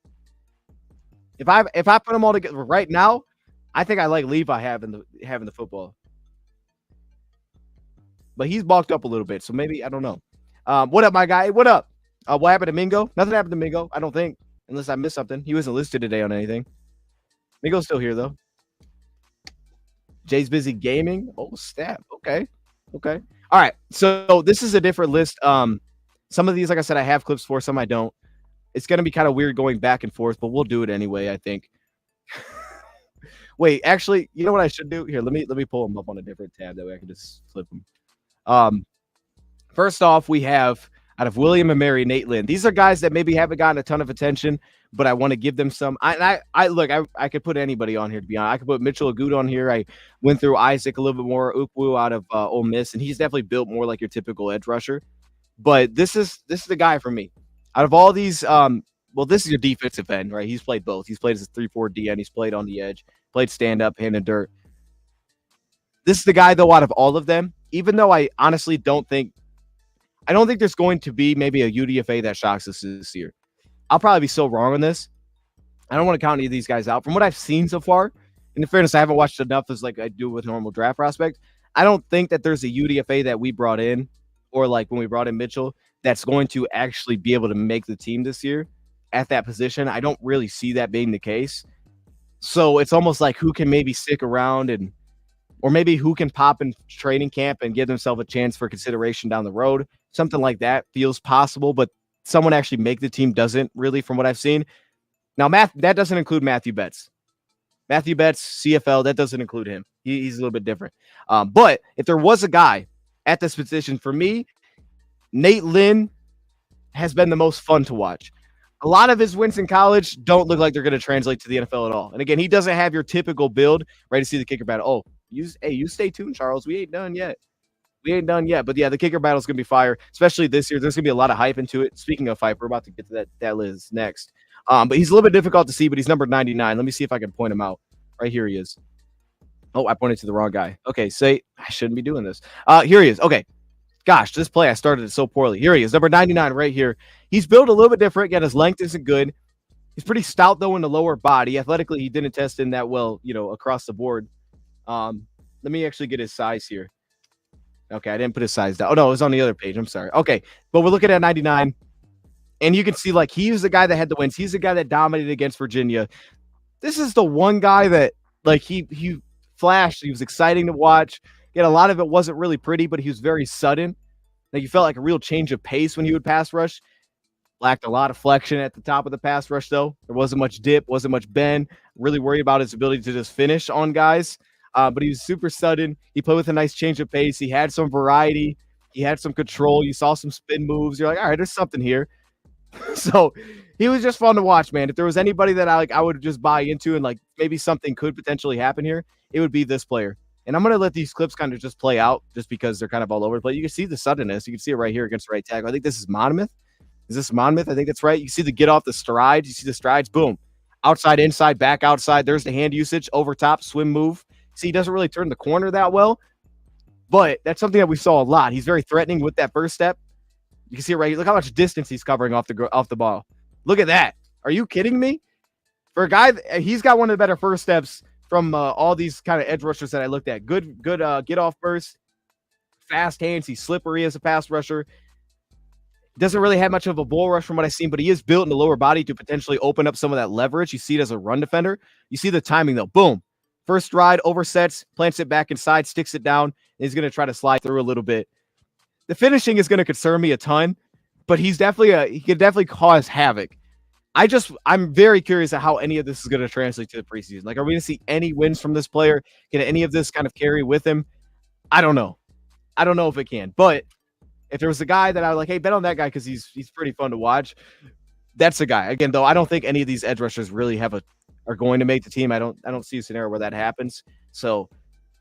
If I put them all together right now, I think I like Levi having the football. But he's bulked up a little bit, so maybe I don't know. What up, my guy? What up? What happened to Mingo? Nothing happened to Mingo, I don't think, unless I missed something. He wasn't listed today on anything. Mingo's still here though. Jay's busy gaming. Oh, snap. Okay. All right. So this is a different list. Some of these, like I said, I have clips for. Some I don't. It's going to be kind of weird going back and forth, but we'll do it anyway, I think. Wait, actually, you know what I should do? Here, let me pull them up on a different tab. That way I can just flip them. First off, we have, out of William and Mary, Nate Lynn. These are guys that maybe haven't gotten a ton of attention, but I want to give them some. I look, I could put anybody on here to be honest. I could put Mitchell Aguda on here. I went through Isaac a little bit more, Ukwu out of Ole Miss, and he's definitely built more like your typical edge rusher. But this is the guy for me. Out of all these, well, this is your defensive end, right? He's played both. He's played as a 3-4 DN. He's played on the edge, played stand up, hand in dirt. This is the guy though. Out of all of them, even though I honestly don't think there's going to be maybe a UDFA that shocks us this year. I'll probably be so wrong on this. I don't want to count any of these guys out. From what I've seen so far, and in fairness, I haven't watched enough as like I do with normal draft prospects. I don't think that there's a UDFA that we brought in, or like when we brought in Mitchell, that's going to actually be able to make the team this year at that position. I don't really see that being the case. So it's almost like who can maybe stick around or maybe who can pop in training camp and give themselves a chance for consideration down the road. Something like that feels possible, but someone actually make the team doesn't really, from what I've seen. Now, that doesn't include Matthew Betts. Matthew Betts, CFL, that doesn't include him. He's a little bit different. But if there was a guy at this position, for me, Nate Lynn has been the most fun to watch. A lot of his wins in college don't look like they're going to translate to the NFL at all. And again, he doesn't have your typical build, ready to see the kicker battle. Oh, you stay tuned, Charles. We ain't done yet. But yeah, the kicker battle is going to be fire, especially this year. There's going to be a lot of hype into it. Speaking of hype, we're about to get to that Liz next. But he's a little bit difficult to see, but he's number 99. Let me see if I can point him out. Right here he is. Oh, I pointed to the wrong guy. Okay, I shouldn't be doing this. Here he is. Okay. Gosh, this play, I started it so poorly. Here he is, number 99 right here. He's built a little bit different. Again, his length isn't good. He's pretty stout, though, in the lower body. Athletically, he didn't test in that well, across the board. Let me actually get his size here. Okay, I didn't put his size down. Oh, no, it was on the other page. I'm sorry. Okay, but we're looking at 99, and you can see, like, he was the guy that had the wins. He's the guy that dominated against Virginia. This is the one guy that, like, he flashed. He was exciting to watch. Again, a lot of it wasn't really pretty, but he was very sudden. Like, you felt like a real change of pace when he would pass rush. Lacked a lot of flexion at the top of the pass rush, though. There wasn't much dip, wasn't much bend. Really worried about his ability to just finish on guys. But he was super sudden. He played with a nice change of pace. He had some variety. He had some control. You saw some spin moves. You're like, all right, there's something here. So he was just fun to watch, man. If there was anybody that I would just buy into and like maybe something could potentially happen here, it would be this player. And I'm going to let these clips kind of just play out just because they're kind of all over the place. You can see the suddenness. You can see it right here against the right tackle. I think this is Monmouth. Is this Monmouth? I think that's right. You see the get off the strides. You see the strides. Boom. Outside, inside, back outside. There's the hand usage. Over top, swim move. See, he doesn't really turn the corner that well. But that's something that we saw a lot. He's very threatening with that first step. You can see it right here. Look how much distance he's covering off the ball. Look at that. Are you kidding me? For a guy, he's got one of the better first steps from all these kind of edge rushers that I looked at. Good get off burst, fast hands. He's slippery as a pass rusher. Doesn't really have much of a bull rush from what I've seen, but he is built in the lower body to potentially open up some of that leverage. You see it as a run defender. You see the timing though. Boom. First stride, oversets, plants it back inside, sticks it down, and he's going to try to slide through a little bit. The finishing is going to concern me a ton, but he could definitely cause havoc. I'm very curious at how any of this is going to translate to the preseason. Like, are we going to see any wins from this player? Can any of this kind of carry with him? I don't know. I don't know if it can. But if there was a guy that I was like, hey, bet on that guy because he's pretty fun to watch, that's a guy. Again, though, I don't think any of these edge rushers really are going to make the team. I don't see a scenario where that happens. So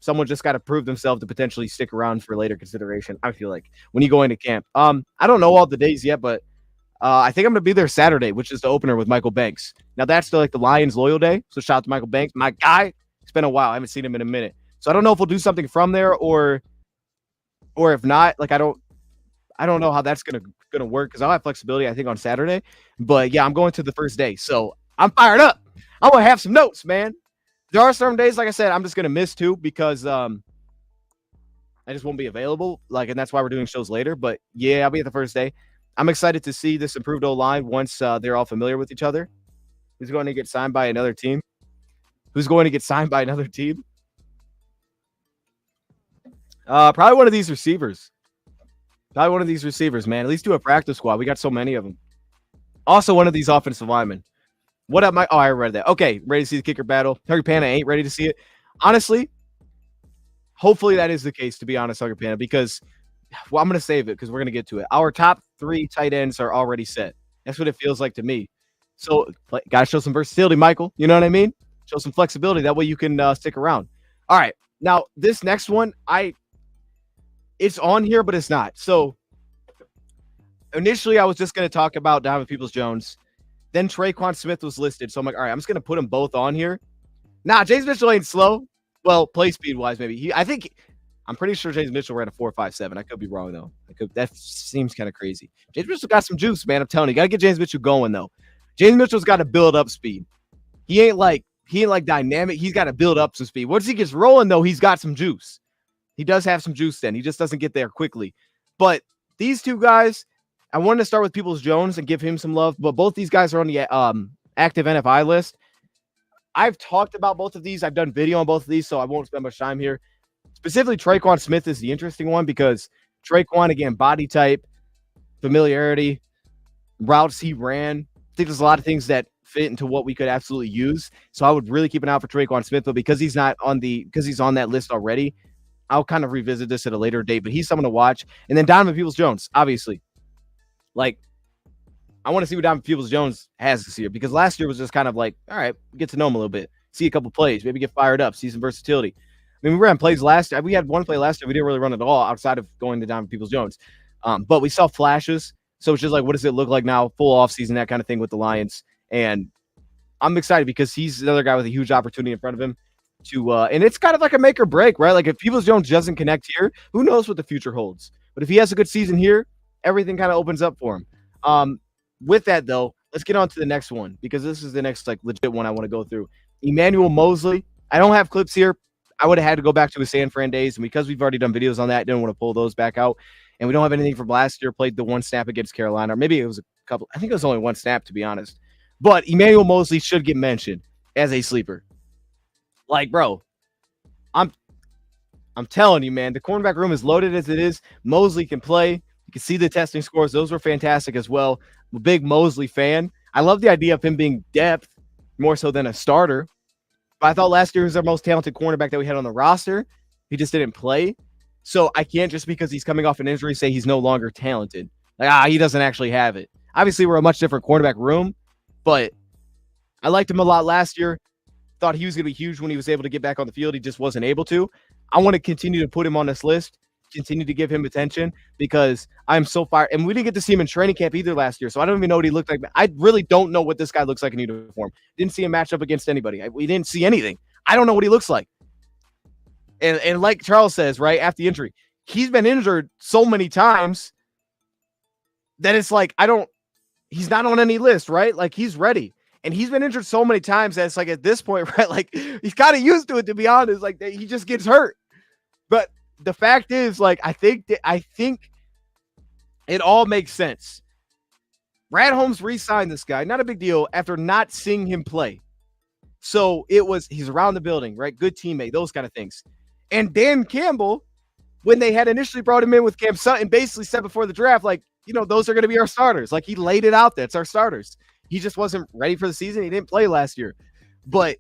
someone just got to prove themselves to potentially stick around for later consideration. I feel like when you go into camp. I don't know all the days yet, but I think I'm going to be there Saturday, which is the opener with Michael Banks. Now, that's the Lions Loyal Day, so shout out to Michael Banks. My guy, it's been a while. I haven't seen him in a minute. So I don't know if we'll do something from there or if not. Like, I don't know how that's going to work because I'll have flexibility, I think, on Saturday. But, yeah, I'm going to the first day. So I'm fired up. I'm going to have some notes, man. There are certain days, like I said, I'm just going to miss too because I just won't be available. And that's why we're doing shows later. But, yeah, I'll be at the first day. I'm excited to see this improved O-line once they're all familiar with each other. Who's going to get signed by another team? Probably one of these receivers. Man. At least do a practice squad. We got so many of them. Also, one of these offensive linemen. What up, Mike? Oh, I read that. Okay, ready to see the kicker battle. Huggy Panda ain't ready to see it. Honestly, hopefully that is the case, to be honest, Huggy Panda, because I'm going to save it because we're going to get to it. Our top 3 tight ends are already set. That's what it feels like to me. So gotta show some versatility, Michael. You know what I mean? Show some flexibility. That way you can stick around. All right. Now this next one, it's on here, but it's not. So initially, I was just gonna talk about Donovan Peoples-Jones. Then Traquan Smith was listed, so I'm like, all right, I'm just gonna put them both on here. Nah, James Mitchell ain't slow. Well, play speed wise, maybe I'm pretty sure James Mitchell ran a 4.57. I could be wrong though. That seems kind of crazy. James Mitchell got some juice, man. I'm telling you, gotta get James Mitchell going though. James Mitchell's got to build up speed. He ain't like dynamic. He's got to build up some speed. Once he gets rolling though, he's got some juice. He does have some juice. Then he just doesn't get there quickly. But these two guys, I wanted to start with Peoples-Jones and give him some love. But both these guys are on the active NFI list. I've talked about both of these. I've done video on both of these, so I won't spend much time here. Specifically, Traquan Smith is the interesting one because Traquan, again, body type, familiarity, routes he ran. I think there's a lot of things that fit into what we could absolutely use. So I would really keep an eye out for Traquan Smith, but because he's on that list already, I'll kind of revisit this at a later date. But he's someone to watch. And then Donovan Peoples-Jones, obviously. Like, I want to see what Donovan Peoples-Jones has this year because last year was just kind of like, all right, get to know him a little bit, see a couple plays, maybe get fired up, see some versatility. I mean, we ran plays last year. We had one play last year. We didn't really run it at all outside of going to Donovan Peoples-Jones. But we saw flashes. So it's just like, what does it look like now? Full offseason, that kind of thing with the Lions. And I'm excited because he's another guy with a huge opportunity in front of him to, and it's kind of like a make or break, right? Like if Peoples-Jones doesn't connect here, who knows what the future holds? But if he has a good season here, everything kind of opens up for him. With that though, let's get on to the next one because this is the next like legit one I want to go through. Emmanuel Mosley. I don't have clips here. I would have had to go back to his San Fran days, and because we've already done videos on that, I didn't want to pull those back out. And we don't have anything from last year. Played the one snap against Carolina, or maybe it was a couple. I think it was only one snap, to be honest. But Emmanuel Mosley should get mentioned as a sleeper. Like, bro, I'm telling you, man, the cornerback room is loaded as it is. Mosley can play. You can see the testing scores; those were fantastic as well. I'm a big Mosley fan. I love the idea of him being depth more so than a starter. But I thought last year was our most talented cornerback that we had on the roster. He just didn't play. So I can't just because he's coming off an injury say he's no longer talented. Like, he doesn't actually have it. Obviously, we're a much different cornerback room, but I liked him a lot last year. Thought he was going to be huge when he was able to get back on the field. He just wasn't able to. I want to continue to put him on this list, continue to give him attention because I'm so fired. And we didn't get to see him in training camp either last year, so I don't even know what he looked like. I really don't know what this guy looks like in uniform. Didn't see him match up against anybody. We didn't see anything. I don't know what he looks like. And like Charles says, right, after the injury, he's been injured so many times that it's like, he's not on any list, right? Like, he's ready. And he's been injured so many times that it's like, at this point, right, like, he's kind of used to it, to be honest. Like, he just gets hurt. But the fact is, like, I think it all makes sense. Brad Holmes re-signed this guy, not a big deal, after not seeing him play. So he's around the building, right? Good teammate, those kind of things. And Dan Campbell, when they had initially brought him in with Cam Sutton, basically said before the draft, like, those are going to be our starters. Like, he laid it out there. It's our starters. He just wasn't ready for the season. He didn't play last year. But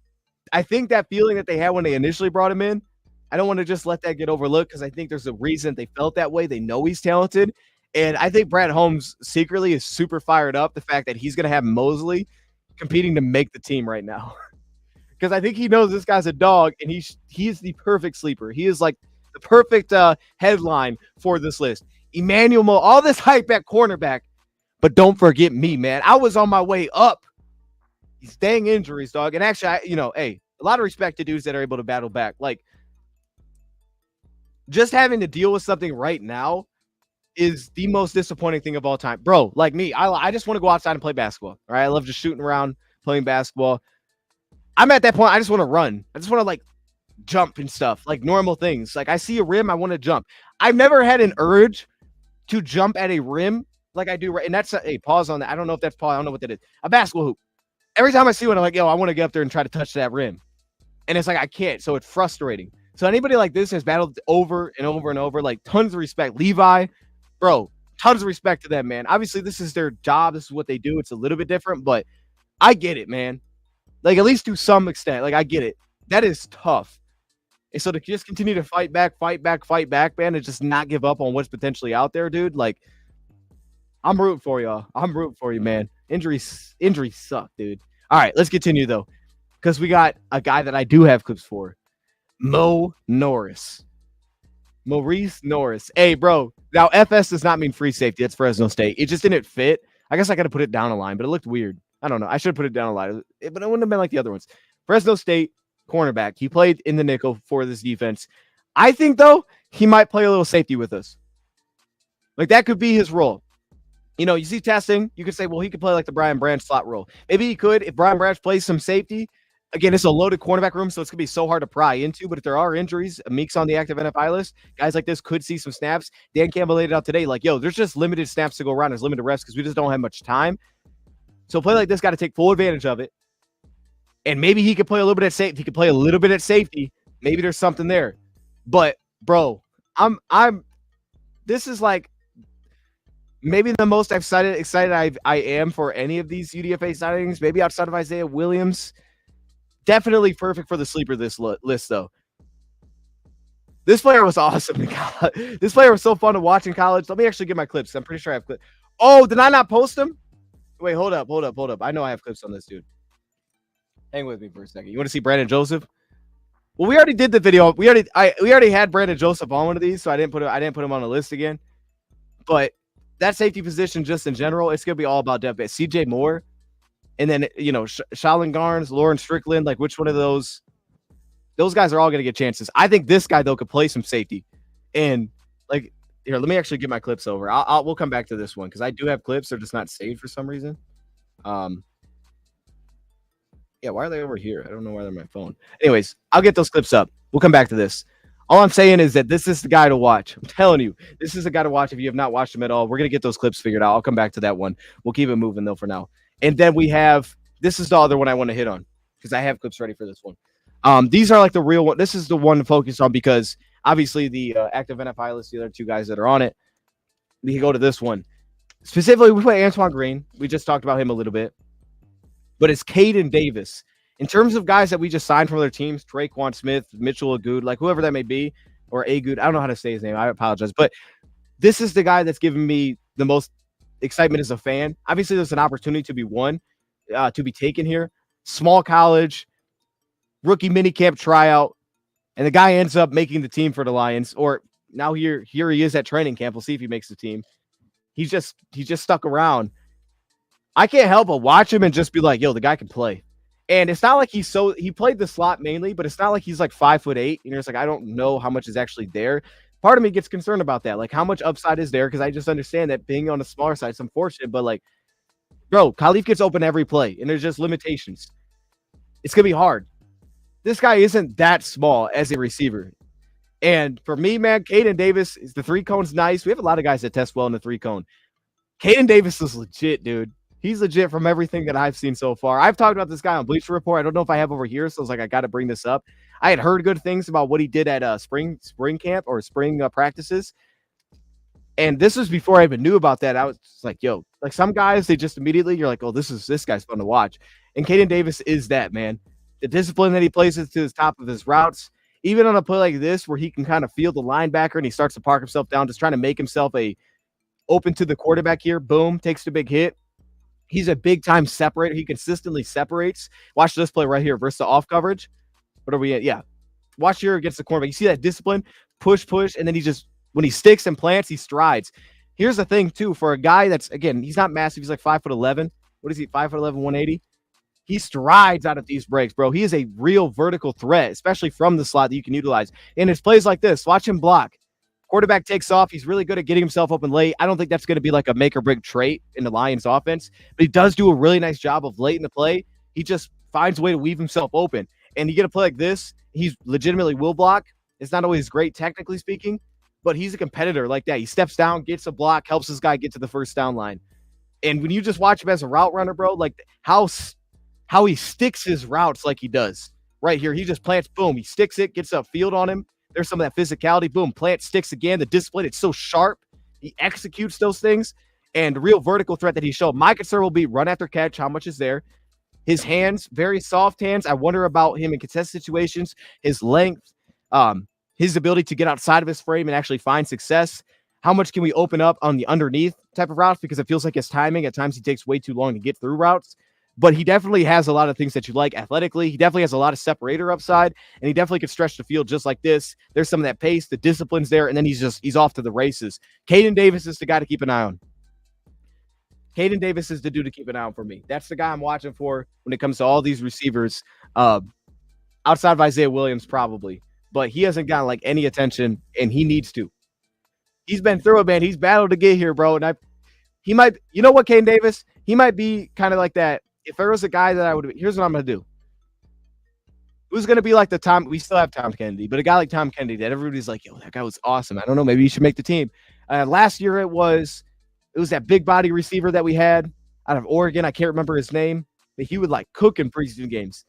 I think that feeling that they had when they initially brought him in, I don't want to just let that get overlooked because I think there's a reason they felt that way. They know he's talented. And I think Brad Holmes secretly is super fired up the fact that he's going to have Mosley competing to make the team right now. Because I think he knows this guy's a dog, and he's the perfect sleeper. He is like the perfect headline for this list. Emmanuel Mo, all this hype at cornerback, but don't forget me, man. I was on my way up. These dang injuries, dog. And actually, hey, a lot of respect to dudes that are able to battle back. Like, just having to deal with something right now is the most disappointing thing of all time. Bro, like me, I just want to go outside and play basketball. All right, I love just shooting around, playing basketball. I'm at that point. I just want to run. I just want to like jump and stuff, like normal things. Like I see a rim, I want to jump. I've never had an urge to jump at a rim like I do right. And that's pause on that. I don't know if that's pause. I don't know what that is. A basketball hoop. Every time I see one, I'm like, yo, I want to get up there and try to touch that rim. And it's like, I can't. So it's frustrating. So anybody like this has battled over and over and over, like tons of respect. Levi, bro, tons of respect to them, man. Obviously, this is their job. This is what they do. It's a little bit different, but I get it, man. Like, at least to some extent. Like, I get it. That is tough. And so to just continue to fight back, man, and just not give up on what's potentially out there, dude, like, I'm rooting for y'all. I'm rooting for you, man. Injuries suck, dude. All right, let's continue though, because we got a guy that I do have clips for. Mo Norris. Maurice Norris. Hey, bro. Now, FS does not mean free safety. That's Fresno State. It just didn't fit. I guess I got to put it down a line, but it looked weird. I don't know. I should have put it down a line, but it wouldn't have been like the other ones. Fresno State cornerback. He played in the nickel for this defense. I think, though, he might play a little safety with us. Like, that could be his role. You know, you see testing, you could say, well, he could play like the Brian Branch slot role. Maybe he could if Brian Branch plays some safety. Again, it's a loaded cornerback room, so it's going to be so hard to pry into. But if there are injuries, Meek's on the active NFI list. Guys like this could see some snaps. Dan Campbell laid it out today like, yo, there's just limited snaps to go around. There's limited reps because we just don't have much time. So a play like this got to take full advantage of it. And maybe he could play a little bit at safety. He could play a little bit at safety. Maybe there's something there. But, bro, this is like maybe the most excited I am for any of these UDFA signings, maybe outside of Isaiah Williams. Definitely perfect for the sleeper list, though. This player was awesome in college. This player was so fun to watch in college. Let me actually get my clips. I'm pretty sure I have clips. Oh, did I not post them? Wait, hold up. I know I have clips on this dude. Hang with me for a second. You want to see Brandon Joseph? Well, we already did the video. We already had Brandon Joseph on one of these, so I didn't put him on the list again. But that safety position, just in general, it's gonna be all about depth. CJ Moore. And then, you know, Shalin Garnes, Lauren Strickland, like which one of those guys are all going to get chances. I think this guy, though, could play some safety. And, like, here, let me actually get my clips over. We'll come back to this one because I do have clips. They're just not saved for some reason. Yeah, why are they over here? I don't know why they're on my phone. Anyways, I'll get those clips up. We'll come back to this. All I'm saying is that this is the guy to watch. I'm telling you, this is the guy to watch if you have not watched him at all. We're going to get those clips figured out. I'll come back to that one. We'll keep it moving, though, for now. And then we have, this is the other one I want to hit on because I have clips ready for this one. These are like the real one. This is the one to focus on because obviously the active NFI list, the other two guys that are on it, we can go to this one. Specifically, we play Antoine Green. We just talked about him a little bit. But it's Caden Davis. In terms of guys that we just signed from other teams, Traquan Smith, Mitchell Agood, like whoever that may be, or Agood, I don't know how to say his name. I apologize. But this is the guy that's given me the most excitement as a fan. Obviously, there's an opportunity to be won, to be taken here. Small college, rookie minicamp tryout, and the guy ends up making the team for the Lions. Or now here he is at training camp. We'll see if he makes the team. He's just stuck around. I can't help but watch him and just be like, yo, the guy can play. And it's not like he played the slot mainly, but it's not like he's like 5'8". And you're just like, I don't know how much is actually there. Part of me gets concerned about that. Like, how much upside is there? Because I just understand that being on the smaller side is unfortunate. But, like, bro, Khalif gets open every play, and there's just limitations. It's going to be hard. This guy isn't that small as a receiver. And for me, man, Caden Davis, the three cone's nice. We have a lot of guys that test well in the three cone. Caden Davis is legit, dude. He's legit from everything that I've seen so far. I've talked about this guy on Bleacher Report. I don't know if I have over here, so I was like, I got to bring this up. I had heard good things about what he did at spring camp or spring practices. And this was before I even knew about that. I was like, yo, like some guys, they just immediately, you're like, oh, this guy's fun to watch. And Caden Davis is that, man. The discipline that he places to the top of his routes, even on a play like this where he can kind of feel the linebacker and he starts to park himself down, just trying to make himself open to the quarterback here. Boom, takes the big hit. He's a big-time separator. He consistently separates. Watch this play right here versus the off coverage. What are we at? Yeah. Watch here against the cornerback. You see that discipline? Push, and then when he sticks and plants, he strides. Here's the thing, too, for a guy that's, again, he's not massive. He's like 5'11". What is he, 5'11", 180? He strides out of these breaks, bro. He is a real vertical threat, especially from the slot that you can utilize. And it's plays like this. Watch him block. Quarterback takes off. He's really good at getting himself open late. I don't think that's going to be like a make or break trait in the Lions offense, but he does do a really nice job of late in the play. He just finds a way to weave himself open. And you get a play like this, he's legitimately will block. It's not always great technically speaking, but he's a competitor like that. He steps down, gets a block, helps his guy get to the first down line. And when you just watch him as a route runner, bro, like how he sticks his routes like he does. Right here, he just plants, boom, he sticks it, gets a field on him. There's some of that physicality. Boom, plant sticks again. The discipline, it's so sharp. He executes those things. And the real vertical threat that he showed. My concern will be run after catch. How much is there? His hands, very soft hands. I wonder about him in contested situations. His length, his ability to get outside of his frame and actually find success. how much can we open up on the underneath type of routes, because it feels like his timing at times he takes way too long to get through routes. But he definitely has a lot of things that you like athletically. He definitely has a lot of separator upside, and he definitely can stretch the field just like this. There's some of that pace, the discipline's there, and then he's off to the races. Caden Davis is the guy to keep an eye on. Caden Davis is the dude to keep an eye on for me. That's the guy I'm watching for when it comes to all these receivers, outside of Isaiah Williams probably. But he hasn't gotten like any attention, and he needs to. He's been through it, man. He's battled to get here, bro. And he might, you know what, Caden Davis? He might be kind of like that. If there was a guy that I would, here's what I'm going to do. Who's going to be like the Tom? We still have Tom Kennedy, but a guy like Tom Kennedy that everybody's like, yo, that guy was awesome. I don't know. Maybe he should make the team. Last year it was that big body receiver that we had out of Oregon. I can't remember his name, but he would like cook in preseason games.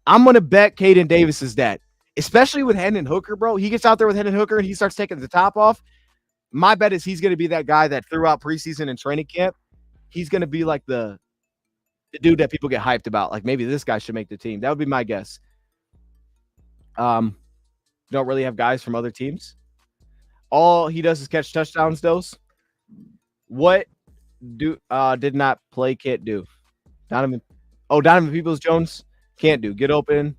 I'm going to bet Caden Davis is that, especially with Hendon Hooker, bro. He gets out there with Hendon Hooker and he starts taking the top off. My bet is he's going to be that guy that throughout preseason and training camp, he's going to be like the dude that people get hyped about. Like maybe this guy should make the team. That would be my guess. Don't really have guys from other teams. All he does is catch touchdowns, those. What did not play can't do? Donovan Peoples-Jones can't do. Get open.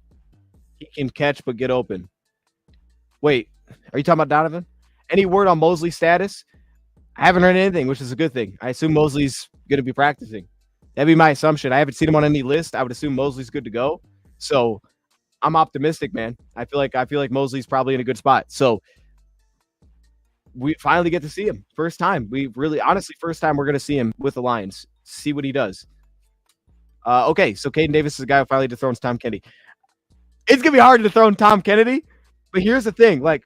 He can catch, but get open. Wait, are you talking about Donovan? Any word on Mosley's status? I haven't heard anything, which is a good thing. I assume Mosley's going to be practicing. That'd be my assumption. I haven't seen him on any list. I would assume Mosley's good to go. So I'm optimistic, man. I feel like Mosley's probably in a good spot. So we finally get to see him. First time. First time we're going to see him with the Lions. See what he does. Okay, so Caden Davis is the guy who finally dethrones Tom Kennedy. It's going to be hard to dethrone Tom Kennedy, but here's the thing. Like,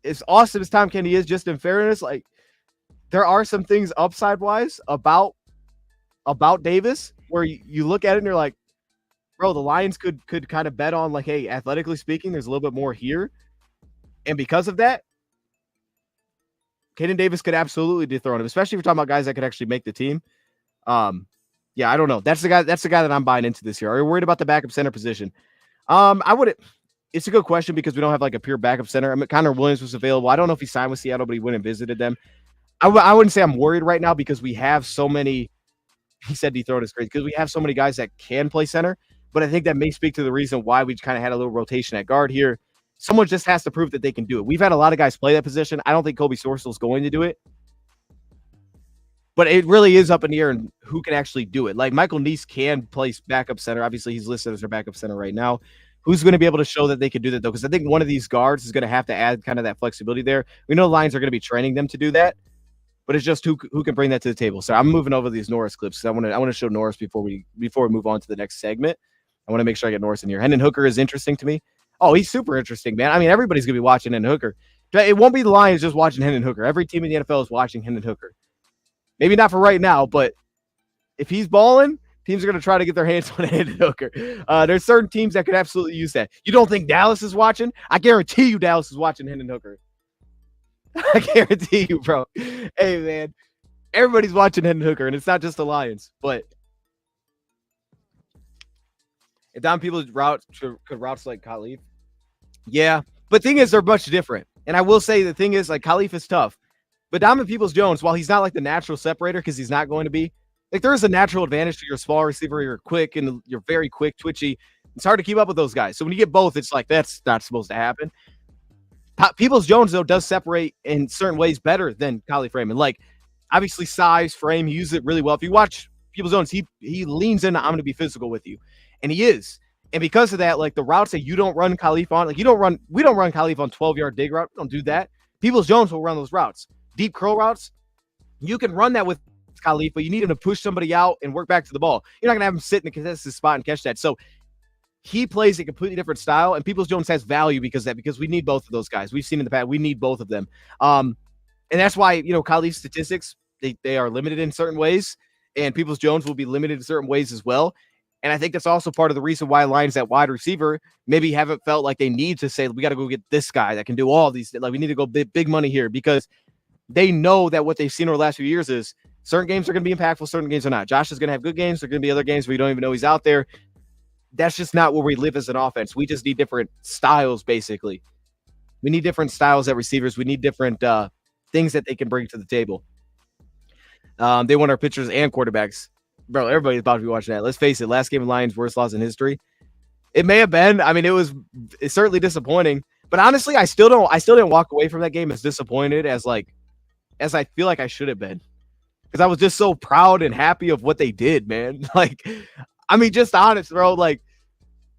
as awesome as Tom Kennedy is, just in fairness, like, there are some things upside-wise about Davis where you look at it and you're like, bro, the Lions could kind of bet on, like, hey, athletically speaking, there's a little bit more here. And because of that, Caden Davis could absolutely dethrone him, especially if you're talking about guys that could actually make the team. Yeah, I don't know. That's the guy that I'm buying into this year. Are you worried about the backup center position? I wouldn't. It's a good question because we don't have like a pure backup center. I mean, Connor Williams was available. I don't know if he signed with Seattle, but he went and visited them. I wouldn't say I'm worried right now because we have so many. He said dethrone is crazy because we have so many guys that can play center. But I think that may speak to the reason why we kind of had a little rotation at guard here. Someone just has to prove that they can do it. We've had a lot of guys play that position. I don't think Kobe Sorsel is going to do it. But it really is up in the air and who can actually do it. Like Michael Neese can play backup center. Obviously, he's listed as our backup center right now. Who's going to be able to show that they can do that, though? Because I think one of these guards is going to have to add kind of that flexibility there. We know the Lions are going to be training them to do that, but it's just who can bring that to the table. So I'm moving over these Norris clips because I want to show Norris before we move on to the next segment. I want to make sure I get Norris in here. Hendon Hooker is interesting to me. Oh, he's super interesting, man. I mean, everybody's going to be watching Hendon Hooker. It won't be the Lions just watching Hendon Hooker. Every team in the NFL is watching Hendon Hooker. Maybe not for right now, but if he's balling, teams are going to try to get their hands on Hendon Hooker. There's certain teams that could absolutely use that. You don't think Dallas is watching? I guarantee you Dallas is watching Hendon Hooker. I guarantee you, bro. Hey, man. Everybody's watching Hendon Hooker, and it's not just the Lions. But if Don Peoples could routes like Khalif, yeah. But the thing is, they're much different. And I will say the thing is, like, Khalif is tough. But Donovan Peoples-Jones, while he's not like the natural separator because he's not going to be, like there is a natural advantage to your small receiver. You're quick and you're very quick, twitchy. It's hard to keep up with those guys. So when you get both, it's like that's not supposed to happen. Peoples-Jones, though, does separate in certain ways better than Khalif Raymond. Like, obviously, size, frame, he uses it really well. If you watch Peoples-Jones, he leans in, I'm going to be physical with you. And he is. And because of that, like the routes that you don't run Khalif on, like we don't run Khalif on 12-yard dig route. We don't do that. Peoples-Jones will run those routes. Deep curl routes, you can run that with Khalif, but you need him to push somebody out and work back to the ball. You're not going to have him sit in the contested spot and catch that. So he plays a completely different style, and Peoples-Jones has value because we need both of those guys. We've seen in the past, we need both of them. And that's why, Khalif's statistics, they are limited in certain ways, and Peoples-Jones will be limited in certain ways as well. And I think that's also part of the reason why Lions at wide receiver maybe haven't felt like they need to say, we got to go get this guy that can do all these. Like, we need to go big money here because they know that what they've seen over the last few years is certain games are going to be impactful, certain games are not. Josh is going to have good games. There are going to be other games where you don't even know he's out there. That's just not where we live as an offense. We just need different styles, basically. We need different styles at receivers. We need different things that they can bring to the table. They want our pitchers and quarterbacks. Bro, everybody's about to be watching that. Let's face it, last game of Lions, worst loss in history. It may have been. I mean, it's certainly disappointing. But honestly, I still didn't walk away from that game as disappointed as I feel like I should have been. Because I was just so proud and happy of what they did, man. Like, I mean, just honest, bro. Like,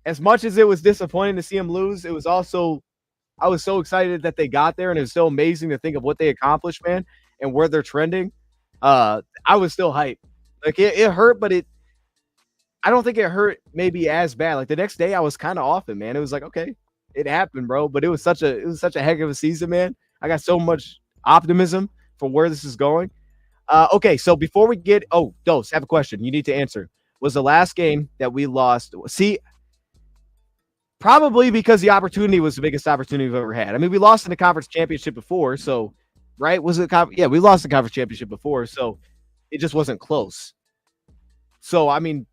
as much as it was disappointing to see them lose, it was also, I was so excited that they got there, and it was so amazing to think of what they accomplished, man, and where they're trending. I was still hyped. Like, it hurt, but I don't think it hurt maybe as bad. Like, the next day, I was kind of off it, man. It was like, okay, it happened, bro. But it was such a heck of a season, man. I got so much optimism for where this is going. Okay, so before we get, Dose, I have a question. You need to answer. Was the last game that we lost? See, probably because the opportunity was the biggest opportunity we've ever had. I mean, we lost in the conference championship before, so right? Was it? Yeah, we lost the conference championship before, so it just wasn't close. So I mean,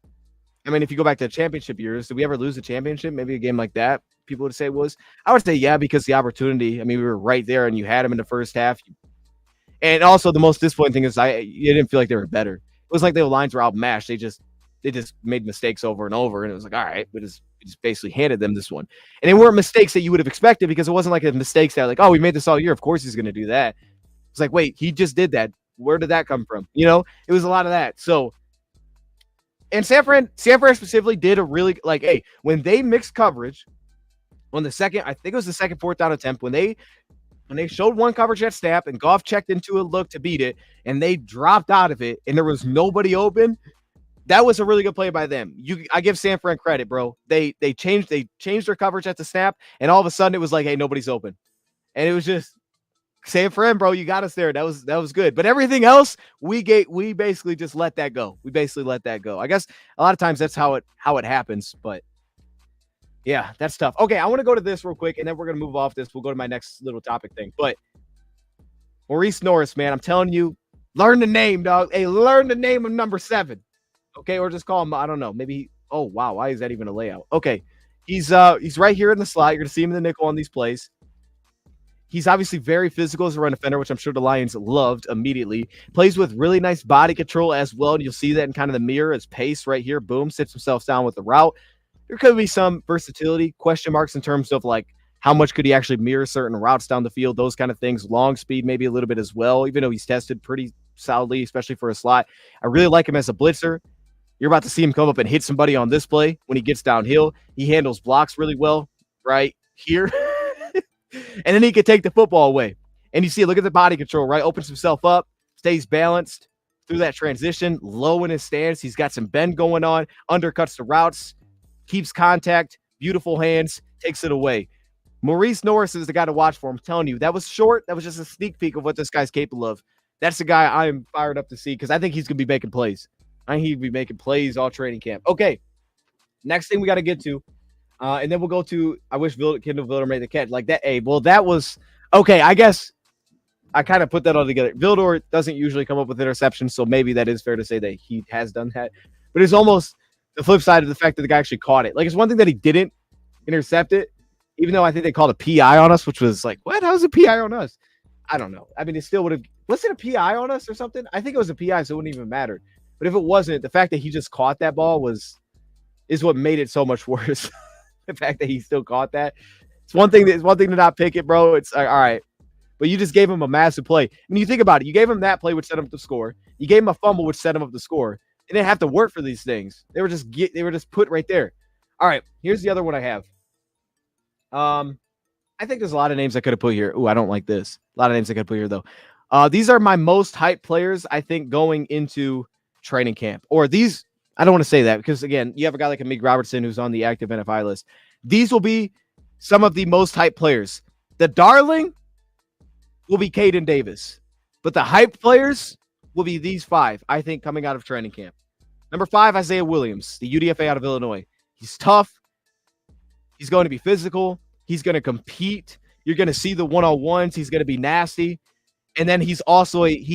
if you go back to the championship years, did we ever lose a championship? Maybe a game like that. People would say was. I would say yeah, because the opportunity. I mean, we were right there, and you had them in the first half. And also, the most disappointing thing is you didn't feel like they were better. It was like the lines were outmatched. They just made mistakes over and over, and it was like, all right, we just basically handed them this one. And they weren't mistakes that you would have expected because it wasn't like a mistakes that like, oh, we made this all year. Of course he's going to do that. It's like, wait, he just did that. Where did that come from? You know, it was a lot of that. So, and San Fran specifically did a really like, hey, when they mixed coverage on the second, I think it was the second 4th down attempt when they showed one coverage at snap and Goff checked into a look to beat it and they dropped out of it and there was nobody open, that was a really good play by them. I give San Fran credit, bro. They changed their coverage at the snap and all of a sudden it was like, hey, nobody's open. And it was just San Fran, bro, you got us there. That was good. But everything else, we basically just let that go. We basically let that go. I guess a lot of times that's how it happens, but yeah, that's tough. Okay, I want to go to this real quick, and then we're going to move off this. We'll go to my next little topic thing. But Maurice Norris, man, I'm telling you, learn the name, dog. Hey, learn the name of number 7. Okay, or just call him, I don't know. Maybe, oh, wow, why is that even a layout? Okay, he's right here in the slot. You're going to see him in the nickel on these plays. He's obviously very physical as a run defender, which I'm sure the Lions loved immediately. Plays with really nice body control as well, and you'll see that in kind of the mirror. His pace right here, boom, sits himself down with the route. There could be some versatility, question marks in terms of like how much could he actually mirror certain routes down the field, those kind of things. Long speed, maybe a little bit as well, even though he's tested pretty solidly, especially for a slot. I really like him as a blitzer. You're about to see him come up and hit somebody on this play when he gets downhill. He handles blocks really well right here. And then he can take the football away. And you see, look at the body control, right? Opens himself up, stays balanced through that transition, low in his stance. He's got some bend going on, undercuts the routes, keeps contact, beautiful hands, takes it away. Maurice Norris is the guy to watch for. I'm telling you, that was short. That was just a sneak peek of what this guy's capable of. That's the guy I'm fired up to see because I think he's going to be making plays. I think he'll be making plays all training camp. Okay, next thing we got to get to, and then we'll go to, I wish Kendall Vildor made the catch. Like that, well, that was, okay, I guess I kind of put that all together. Vildor doesn't usually come up with interceptions, so maybe that is fair to say that he has done that. But it's almost the flip side of the fact that the guy actually caught it. Like, it's one thing that he didn't intercept it, even though I think they called a PI on us, which was like, what? How's a PI on us? I don't know. I mean, it still would have, was it a PI on us or something? I think it was a PI, so it wouldn't even matter. But if it wasn't, the fact that he just caught that ball is what made it so much worse. The fact that he still caught that. It's one thing to not pick it, bro. It's like, all right. But you just gave him a massive play. I mean, you think about it. You gave him that play, which set him up to score. You gave him a fumble, which set him up to score. They didn't have to work for these things. They were just put right there. All right, here's the other one I have. I think there's a lot of names I could have put here. Ooh, I don't like this. A lot of names I could have put here, though. These are my most hyped players, I think, going into training camp. Or these, I don't want to say that because, again, you have a guy like Amik Robertson who's on the active NFI list. These will be some of the most hyped players. The darling will be Caden Davis. But the hyped players will be these 5, I think, coming out of training camp. Number 5, Isaiah Williams, the UDFA out of Illinois. He's tough. He's going to be physical. He's going to compete. You're going to see the one-on-ones. He's going to be nasty. And then he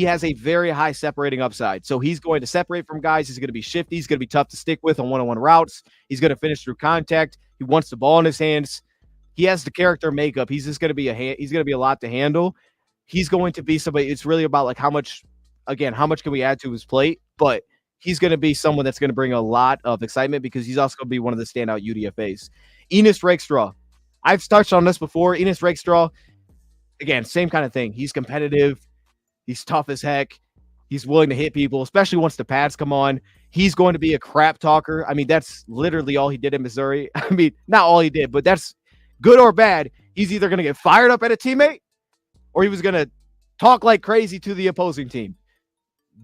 has a very high separating upside. So he's going to separate from guys. He's going to be shifty. He's going to be tough to stick with on one-on-one routes. He's going to finish through contact. He wants the ball in his hands. He has the character makeup. He's just going to be he's going to be a lot to handle. he's going to be somebody. It's really about like how much can we add to his plate, but he's going to be someone that's going to bring a lot of excitement because he's also going to be one of the standout UDFAs. Enos Rakestraw. I've touched on this before. Enos Rakestraw, again, same kind of thing. He's competitive. He's tough as heck. He's willing to hit people, especially once the pads come on. He's going to be a crap talker. I mean, that's literally all he did in Missouri. I mean, not all he did, but that's good or bad. He's either going to get fired up at a teammate or he was going to talk like crazy to the opposing team.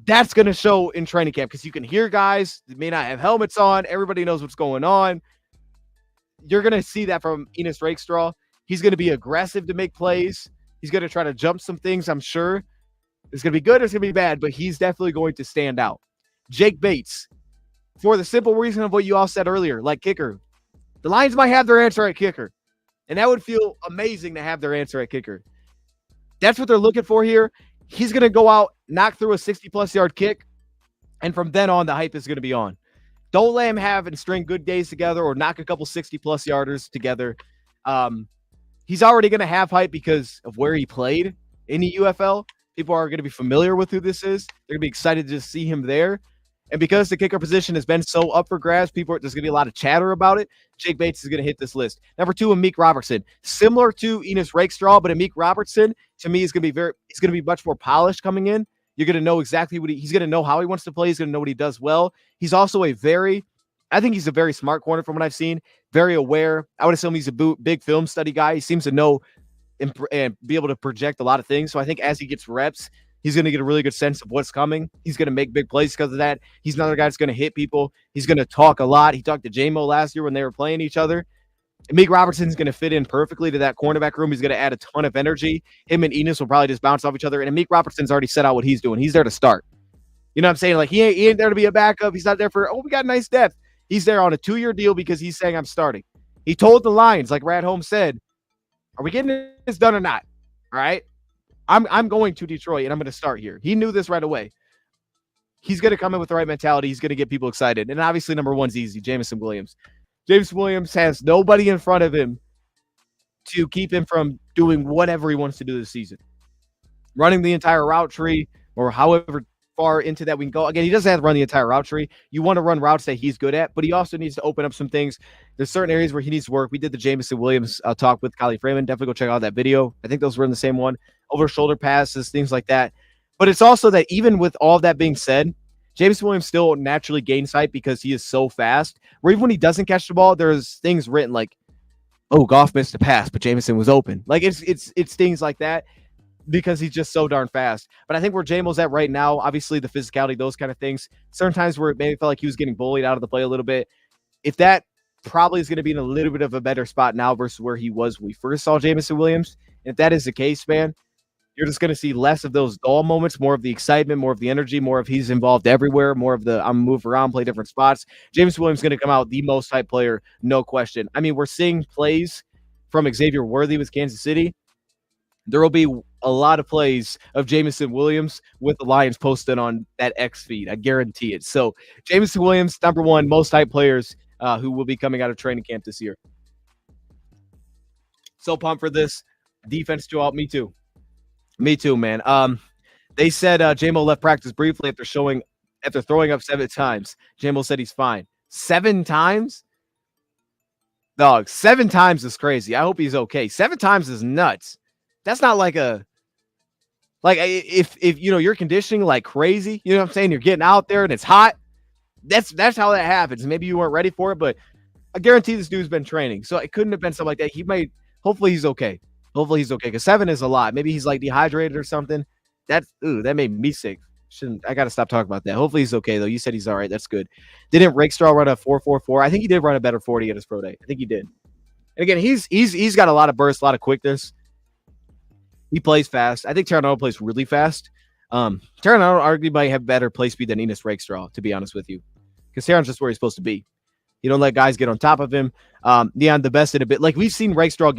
That's going to show in training camp because you can hear guys that may not have helmets on. Everybody knows what's going on. You're going to see that from Enos Rakestraw. He's going to be aggressive to make plays. He's going to try to jump some things, I'm sure. It's going to be good or it's going to be bad, but he's definitely going to stand out. Jake Bates, for the simple reason of what you all said earlier, like kicker. The Lions might have their answer at kicker, and that would feel amazing to have their answer at kicker. That's what they're looking for here. He's going to go out, knock through a 60-plus yard kick, and from then on, the hype is going to be on. Don't let him have and string good days together or knock a couple 60-plus yarders together. He's already going to have hype because of where he played in the UFL. People are going to be familiar with who this is. They're going to be excited to just see him there. And because the kicker position has been so up for grabs, there's going to be a lot of chatter about it. Jake Bates is going to hit this list. Number 2, Amik Robertson. Similar to Enos Rakestraw, but Amik Robertson, to me, is going to be much more polished coming in. You're going to know exactly what he's going to know how he wants to play. He's going to know what he does well. He's also I think he's a very smart corner from what I've seen. Very aware. I would assume he's a big film study guy. He seems to know and be able to project a lot of things. So I think as he gets reps, he's going to get a really good sense of what's coming. He's going to make big plays because of that. He's another guy that's going to hit people. He's going to talk a lot. He talked to J-Mo last year when they were playing each other. Amik Robertson's going to fit in perfectly to that cornerback room. He's going to add a ton of energy. Him and Enos will probably just bounce off each other. And Amik Robertson's already set out what he's doing. He's there to start. You know what I'm saying? Like, he ain't there to be a backup. He's not there for, we got nice depth. He's there on a 2-year deal because he's saying I'm starting. He told the Lions, like Rad Holmes said, are we getting this done or not? All right. I'm going to Detroit and I'm going to start here. He knew this right away. He's going to come in with the right mentality. He's going to get people excited. And obviously, number 1's easy, Jameson Williams. Jameson Williams has nobody in front of him to keep him from doing whatever he wants to do this season. Running the entire route tree or however far into that we can go. Again, he doesn't have to run the entire route tree. You want to run routes that he's good at, but he also needs to open up some things. There's certain areas where he needs to work. We did the Jameson Williams talk with Kylie Freeman. Definitely go check out that video. I think those were in the same one. Over shoulder passes, things like that. But it's also that even with all of that being said, Jameson Williams still naturally gains height because he is so fast. Where even when he doesn't catch the ball, there's things written like, "Oh, Goff missed a pass, but Jameson was open." Like it's things like that because he's just so darn fast. But I think where Jamo's at right now, obviously the physicality, those kind of things. Certain times where it maybe felt like he was getting bullied out of the play a little bit. If that probably is going to be in a little bit of a better spot now versus where he was when we first saw Jameson Williams. And if that is the case, man, you're just going to see less of those dull moments, more of the excitement, more of the energy, more of he's involved everywhere, more of the I'm move around, play different spots. James Williams is going to come out the most hype player, no question. I mean, we're seeing plays from Xavier Worthy with Kansas City. There will be a lot of plays of Jameson Williams with the Lions posted on that X feed. I guarantee it. So Jameson Williams, number 1, most hype players who will be coming out of training camp this year. So pumped for this. Defense throughout. Me too. Me too, man. They said J-Mo left practice briefly after throwing up 7 times. J-Mo said he's fine. 7 times? Dog, 7 times is crazy. I hope he's okay. 7 times is nuts. That's not like if you know you're conditioning like crazy, you know what I'm saying? You're getting out there and it's hot. That's how that happens. Maybe you weren't ready for it, but I guarantee this dude's been training. So it couldn't have been something like that. Hopefully he's okay. Hopefully he's okay because 7 is a lot. Maybe he's like dehydrated or something. That made me sick. I got to stop talking about that. Hopefully he's okay though. You said he's all right. That's good. Didn't Rakestraw run a 4.44? I think he did run a better 40 at his pro day. I think he did. And again, he's got a lot of burst, a lot of quickness. He plays fast. I think Terranado plays really fast. Terranado arguably might have better play speed than Enos Rakestraw, to be honest with you, because Terran's just where he's supposed to be. You don't let guys get on top of him. The best in a bit. Like we've seen Rakestraw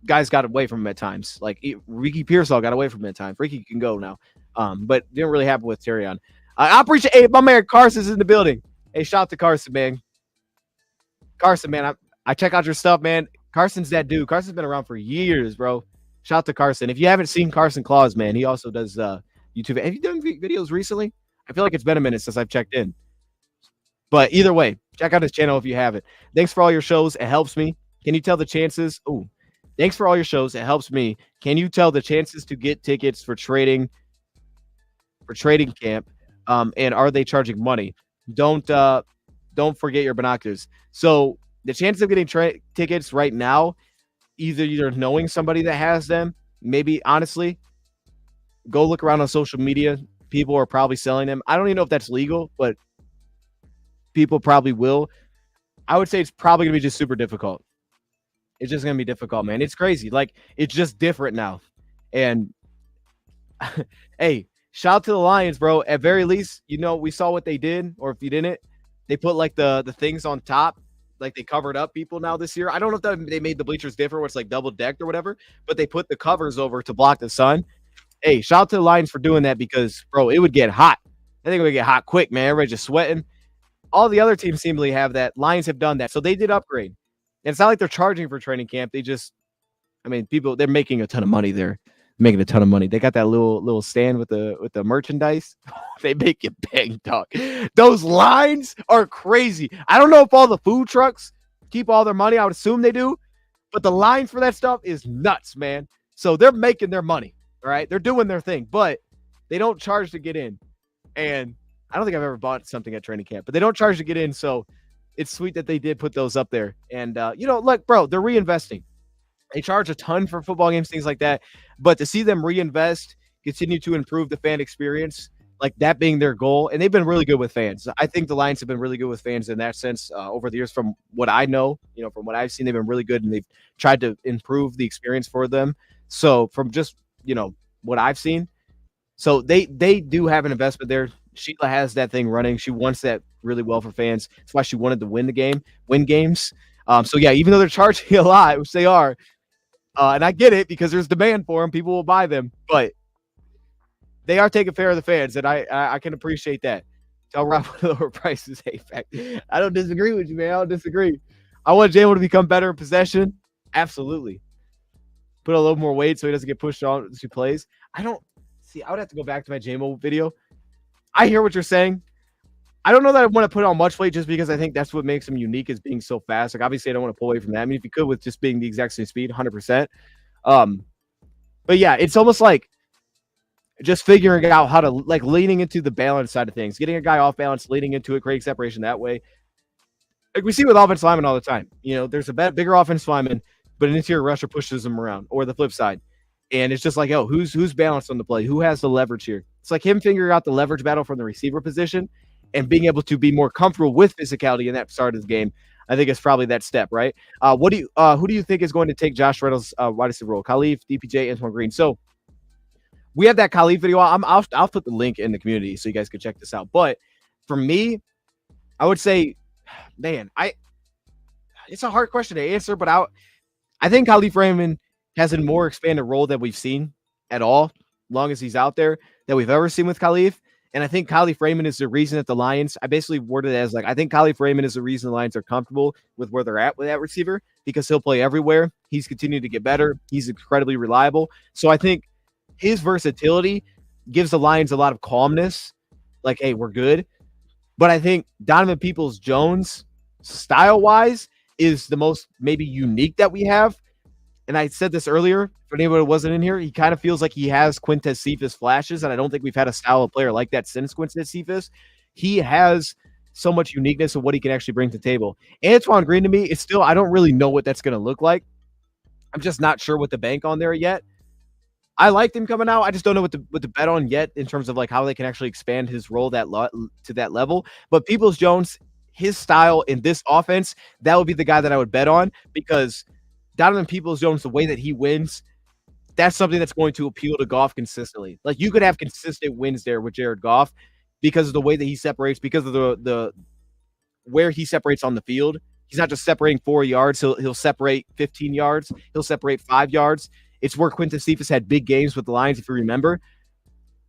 guys got away from him at times. Like Ricky Pearsall got away from him at times. Ricky can go now. But didn't really happen with Terrion. I appreciate. Hey, my man Carson's in the building. Hey, shout out to Carson, man. Carson, man, I check out your stuff, man. Carson's that dude. Carson's been around for years, bro. Shout out to Carson. If you haven't seen Carson Claus, man, he also does YouTube. Have you done videos recently? I feel like it's been a minute since I've checked in. But either way, check out his channel if you haven't. Thanks for all your shows. It helps me. Can you tell the chances? Oh, thanks for all your shows. It helps me. Can you tell the chances to get tickets for trading camp? And are they charging money? Don't forget your binoculars. So the chances of getting tickets right now, either knowing somebody that has them, maybe honestly, go look around on social media. People are probably selling them. I don't even know if that's legal, but people probably will. I would say it's probably gonna be just super difficult. It's just gonna be difficult, man. It's crazy. Like, it's just different now. And hey, shout out to the Lions, bro. At very least, we saw what they did, or if you didn't, they put like the things on top, like they covered up people now this year. I don't know if they made the bleachers different, where it's like double decked or whatever, but they put the covers over to block the sun. Hey, shout out to the Lions for doing that, because, bro, it would get hot. I think it would get hot quick, man. Everybody's just sweating. All the other teams seemingly have that. Lions have done that. So they did upgrade. And it's not like they're charging for training camp. They just, people, they're making a ton of money there. Making a ton of money. They got that little stand with the merchandise. They make it bang, dog. Those lines are crazy. I don't know if all the food trucks keep all their money. I would assume they do. But the line for that stuff is nuts, man. So they're making their money. All right. They're doing their thing, but they don't charge to get in. And I don't think I've ever bought something at training camp, but they don't charge to get in. So it's sweet that they did put those up there. And, look, bro, they're reinvesting. They charge a ton for football games, things like that. But to see them reinvest, continue to improve the fan experience, like that being their goal. And they've been really good with fans. I think the Lions have been really good with fans in that sense over the years. From what I know, from what I've seen, they've been really good, and they've tried to improve the experience for them. So from just, what I've seen, so they do have an investment there. Sheila has that thing running. She wants that really well for fans. That's why she wanted to win games. So yeah, even though they're charging a lot, which they are, and I get it because there's demand for them, people will buy them, but they are taking care of the fans, and I can appreciate that. Tell Rob lower prices. Hey, fact, I don't disagree with you, man. I don't disagree. I want Jalen to become better in possession. Absolutely. Put a little more weight so he doesn't get pushed on as he plays. I would have to go back to my JMO video. I hear what you're saying. I don't know that I want to put on much weight, just because I think that's what makes him unique, is being so fast. Like, obviously, I don't want to pull away from that. If you could, with just being the exact same speed, 100%. But yeah, it's almost like just figuring out how to, like, leaning into the balance side of things, getting a guy off balance, leaning into it, creating separation that way. Like we see with offensive linemen all the time. There's a bigger offensive lineman, but an interior rusher pushes him around, or the flip side. And it's just like, who's balanced on the play? Who has the leverage here? It's like him figuring out the leverage battle from the receiver position and being able to be more comfortable with physicality in that start of the game. I think it's probably that step, right? Who do you think is going to take Josh Reynolds' wide receiver role? Khalif, DPJ, Antoine Green. So we have that Khalif video. I'll put the link in the community so you guys can check this out. But for me, I would say, man, it's a hard question to answer, but I think Khalif Raymond has a more expanded role than we've seen at all, long as he's out there, that we've ever seen with Khalif. And I think Khalif Raymond is the reason that the Lions, I basically worded it as like, I think Khalif Raymond is the reason the Lions are comfortable with where they're at with that receiver, because he'll play everywhere. He's continued to get better. He's incredibly reliable. So I think his versatility gives the Lions a lot of calmness. Like, hey, we're good. But I think Donovan Peoples-Jones, style-wise, is the most maybe unique that we have. And I said this earlier, for anyone who wasn't in here, he kind of feels like he has Quintez Cephas flashes, and I don't think we've had a style of player like that since Quintez Cephas. He has so much uniqueness of what he can actually bring to the table. Antoine Green, to me, it's still, I don't really know what that's going to look like. I'm just not sure what to bank on there yet. I liked him coming out. I just don't know what to bet on yet in terms of like how they can actually expand his role to that level. But Peoples-Jones, his style in this offense, that would be the guy that I would bet on, because Donovan Peoples-Jones, the way that he wins, that's something that's going to appeal to Goff consistently. Like, you could have consistent wins there with Jared Goff because of the way that he separates, because of the where he separates on the field. He's not just separating 4 yards. He'll separate 15 yards. He'll separate 5 yards. It's where Quintez Cephas had big games with the Lions, if you remember.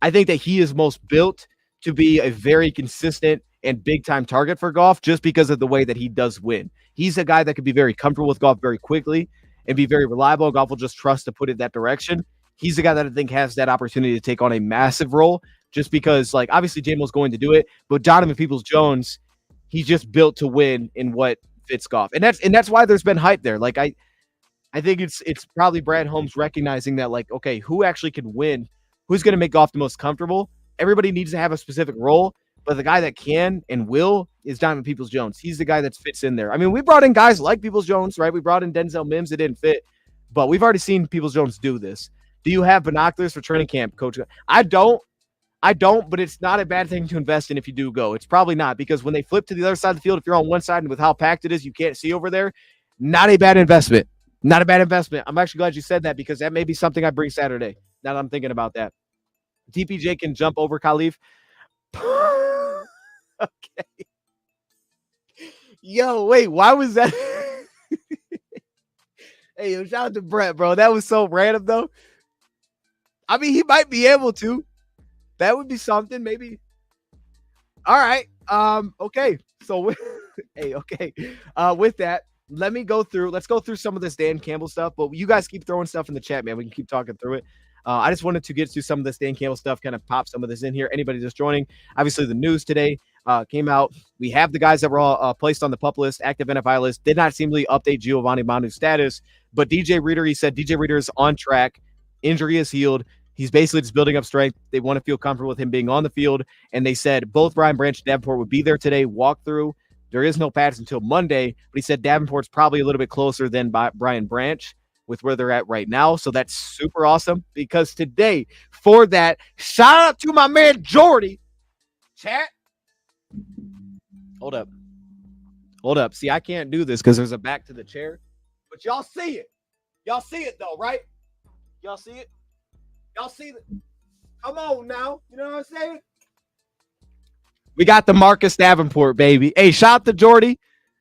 I think that he is most built to be a very consistent and big-time target for Goff, just because of the way that he does win. He's a guy that could be very comfortable with Goff very quickly, and be very reliable, and golf will just trust to put it that direction. He's the guy that I think has that opportunity to take on a massive role, just because, like, obviously J-Mo's going to do it, but Donovan Peoples-Jones, he's just built to win in what fits golf, and that's why there's been hype there. Like, I think it's probably Brad Holmes recognizing that, like, okay, who actually can win? Who's going to make golf the most comfortable? Everybody needs to have a specific role, but the guy that can and will is Donovan Peoples-Jones. He's the guy that fits in there. I mean, we brought in guys like Peoples-Jones, right? We brought in Denzel Mims. It didn't fit, but we've already seen Peoples-Jones do this. Do you have binoculars for training camp, Coach? I don't, but it's not a bad thing to invest in if you do go. It's probably not, because when they flip to the other side of the field, if you're on one side and with how packed it is, you can't see over there. Not a bad investment. Not a bad investment. I'm actually glad you said that, because that may be something I bring Saturday. Now that I'm thinking about that. TPJ can jump over Khalif. Okay. Yo, wait, why was that? Hey, shout out to Brett, bro. That was so random, though. I mean, he might be able to. That would be something, maybe. All right. Okay. So, hey, okay. With that, let's go through some of this Dan Campbell stuff, but you guys keep throwing stuff in the chat, man. We can keep talking through it. I just wanted to get to some of this Dan Campbell stuff, kind of pop some of this in here. Anybody just joining, obviously the news today came out. We have the guys that were all placed on the PUP list, active NFI list, did not seemingly update Giovanni Manu's status, but DJ Reader, he said DJ Reader is on track. Injury is healed. He's basically just building up strength. They want to feel comfortable with him being on the field, and they said both Brian Branch and Davenport would be there today, walk through. There is no patch until Monday, but he said Davenport's probably a little bit closer than Brian Branch with where they're at right now. So that's super awesome, because today, for that, shout out to my man Jordy. Chat. Hold up. See, I can't do this because there's a back to the chair, but y'all see it. Y'all see it, though, right? Y'all see it? Y'all see it? Come on now. You know what I'm saying? We got the Marcus Davenport, baby. Hey, shout out to Jordy.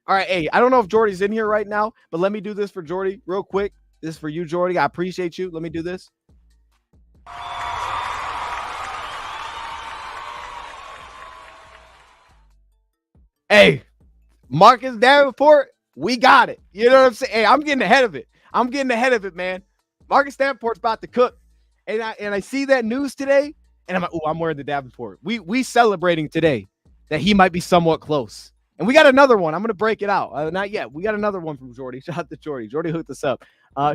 All right, hey, I don't know if Jordy's in here right now, but let me do this for Jordy real quick. This is for you, Jordy. I appreciate you. Let me do this. Hey, Marcus Davenport, we got it. You know what I'm saying? Hey, I'm getting ahead of it. Man. Marcus Davenport's about to cook. And I see that news today, and I'm like, oh, I'm wearing the Davenport. We celebrating today that he might be somewhat close. And we got another one. I'm going to break it out. Not yet. We got another one from Jordy. Shout out to Jordy. Jordy hooked us up.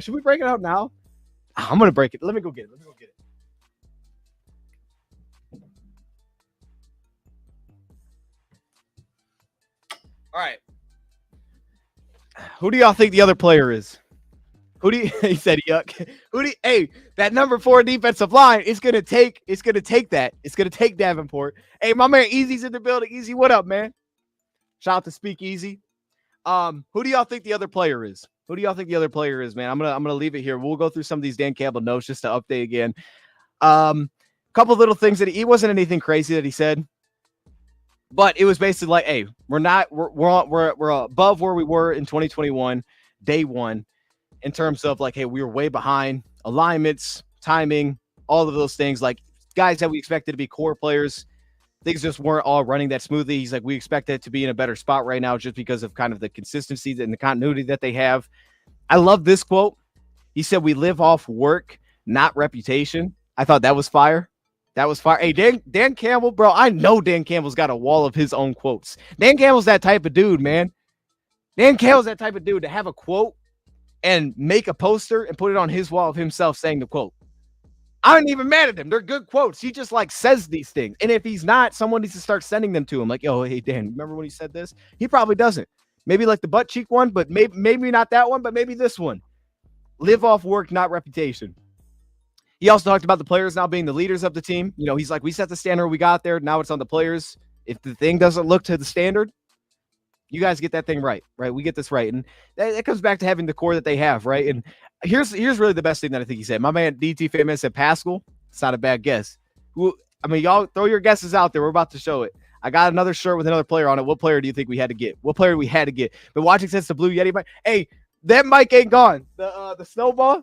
Should we break it out now? I'm going to break it. Let me go get it. All right. Who do y'all think the other player is? He said yuck. Hey, that number 4 defensive line, it's gonna take that. It's gonna take Davenport. Hey, my man Easy's in the building. Easy, what up, man? Shout out to Speak Easy. Who do y'all think the other player is? Man? I'm gonna leave it here. We'll go through some of these Dan Campbell notes just to update again. Couple little things that he wasn't anything crazy that he said, but it was basically like, hey, we're above where we were in 2021, day one. In terms of like, hey, we were way behind alignments, timing, all of those things. Like guys that we expected to be core players, things just weren't all running that smoothly. He's like, we expect it to be in a better spot right now just because of kind of the consistency and the continuity that they have. I love this quote. He said, we live off work, not reputation. I thought that was fire. Hey, Dan Campbell, bro, I know Dan Campbell's got a wall of his own quotes. Dan Campbell's that type of dude, man. Dan Campbell's that type of dude to have a quote and make a poster and put it on his wall of himself saying the quote. I ain't even mad at him. They're good quotes. He just like says these things. And if he's not, someone needs to start sending them to him. Like, yo, hey, Dan, remember when he said this? He probably doesn't. Maybe like the butt cheek one, but maybe not that one, but maybe this one. Live off work, not reputation. He also talked about the players now being the leaders of the team. You know, he's like, we set the standard, we got there. Now it's on the players. If the thing doesn't look to the standard, you guys get that thing right? We get this right. And that comes back to having the core that they have, right? And here's really the best thing that I think he said. My man DT Fitman said Pascal. It's not a bad guess. Y'all throw your guesses out there. We're about to show it. I got another shirt with another player on it. What player do you think we had to get? What player we had to get? But watching since the Blue Yeti mic. Hey, that mic ain't gone. The snowball.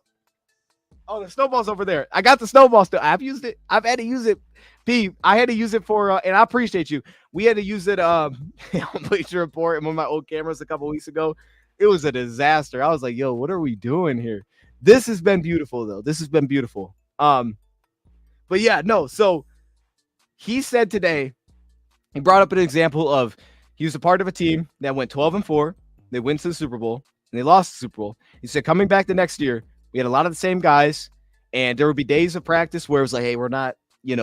Oh, the snowball's over there. I got the snowball still. I've used it. I've had to use it. I had to use it for, and I appreciate you. We had to use it on Bleacher Report and one of my old cameras a couple weeks ago. It was a disaster. I was like, yo, what are we doing here? This has been beautiful, though. This has been beautiful. But yeah, no. So he said today, he brought up an example of he was a part of a team that went 12-4. They went to the Super Bowl and they lost the Super Bowl. He said, coming back the next year, we had a lot of the same guys, and there would be days of practice where it was like, hey, we're not, get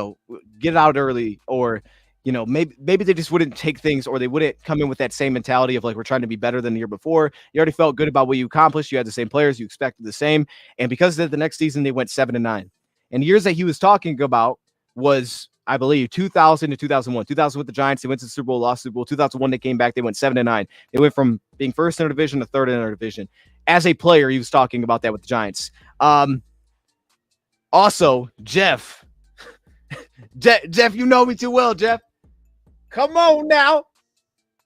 it out early, or maybe they just wouldn't take things, or they wouldn't come in with that same mentality of like, we're trying to be better than the year before. You already felt good about what you accomplished. You had the same players. You expected the same. And because of the next season, they went 7-9. And years that he was talking about was, I believe, 2000 to 2001. 2000 with the Giants, they went to the Super Bowl, lost Super Bowl. 2001, they came back, they went 7-9. They went from being first in their division to third in their division. As a player, he was talking about that with the Giants. Also, Jeff, you know me too well, Jeff. Come on now.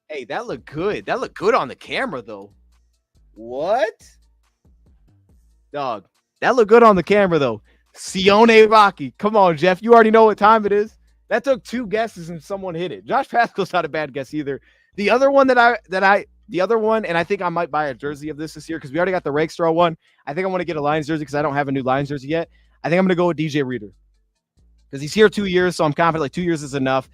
Hey, that looked good. That looked good on the camera, though. What? Dog, that looked good on the camera, though. Sione Rocky. Come on, Jeff. You already know what time it is. That took 2 guesses and someone hit it. Josh Pascal's not a bad guess either. The other one and I think I might buy a jersey of this year because we already got the Rakestraw one. I think I want to get a Lions jersey because I don't have a new Lions jersey yet. I think I'm going to go with DJ Reader because he's here 2 years, so I'm confident like 2 years is enough.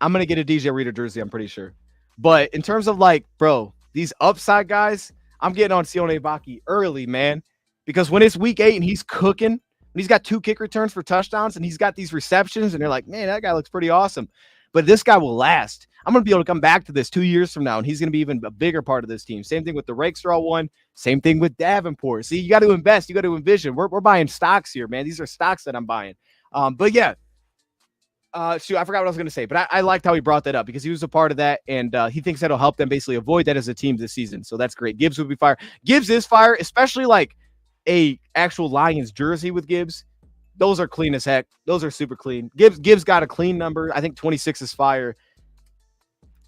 I'm going to get a DJ Reader jersey, I'm pretty sure. But in terms of like, bro, these upside guys, I'm getting on Sione Baki early, man, because when it's week 8 and he's cooking, and he's got 2 kick returns for touchdowns and he's got these receptions and you're like, man, that guy looks pretty awesome. But this guy will last. I'm going to be able to come back to this 2 years from now, and he's going to be even a bigger part of this team. Same thing with the Rakestraw one. Same thing with Davenport. See, you got to invest. You got to envision. We're buying stocks here, man. These are stocks that I'm buying. But yeah. Shoot, I forgot what I was going to say, but I liked how he brought that up because he was a part of that, and he thinks that'll help them basically avoid that as a team this season. So that's great. Gibbs would be fire. Gibbs is fire, especially like a actual Lions jersey with Gibbs. Those are clean as heck. Those are super clean. Gibbs got a clean number. I think 26 is fire.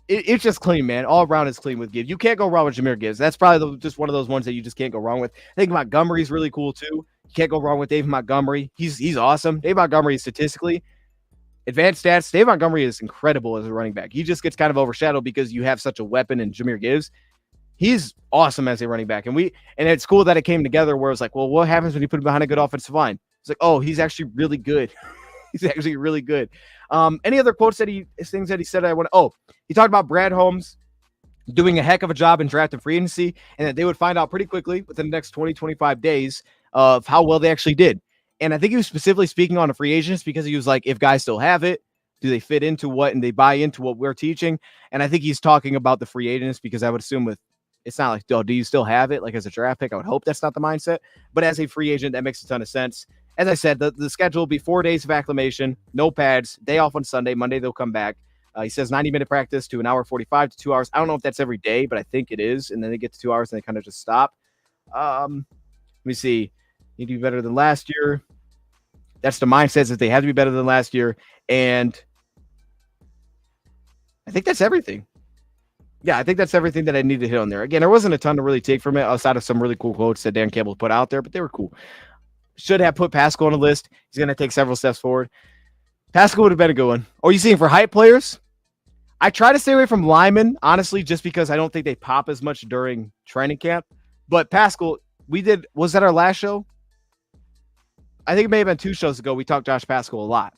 It's just clean, man. All around is clean with Gibbs. You can't go wrong with Jahmyr Gibbs. That's probably just one of those ones that you just can't go wrong with. I think Montgomery's really cool too. You can't go wrong with Dave Montgomery. He's awesome. Dave Montgomery statistically, advanced stats, Dave Montgomery is incredible as a running back. He just gets kind of overshadowed because you have such a weapon in Jahmyr Gibbs. He's awesome as a running back. And it's cool that it came together where it's like, well, what happens when you put him behind a good offensive line? It's like, oh, he's actually really good. He's actually really good. Any other quotes things that he said he talked about Brad Holmes doing a heck of a job in draft and free agency, and that they would find out pretty quickly within the next 20, 25 days of how well they actually did. And I think he was specifically speaking on the free agents because he was like, if guys still have it, do they fit into what, and they buy into what we're teaching? And I think he's talking about the free agents because I would assume it's not like, oh, do you still have it? Like as a draft pick, I would hope that's not the mindset. But as a free agent, that makes a ton of sense. As I said, the schedule will be 4 days of acclimation, no pads, day off on Sunday. Monday, they'll come back. He says 90-minute practice to an hour 45 to 2 hours. I don't know if that's every day, but I think it is. And then they get to 2 hours and they kind of just stop. Let me see. Need to be better than last year. That's the mindset, that they have to be better than last year. And I think that's everything. Yeah, I think that's everything that I need to hit on there. Again, there wasn't a ton to really take from it outside of some really cool quotes that Dan Campbell put out there, but they were cool. Should have put Pascal on the list. He's going to take several steps forward. Pascal would have been a good one. Or you seeing for hype players? I try to stay away from Lyman, honestly, just because I don't think they pop as much during training camp. But Pascal, was that our last show? I think it may have been 2 shows ago. We talked Josh Pascal a lot.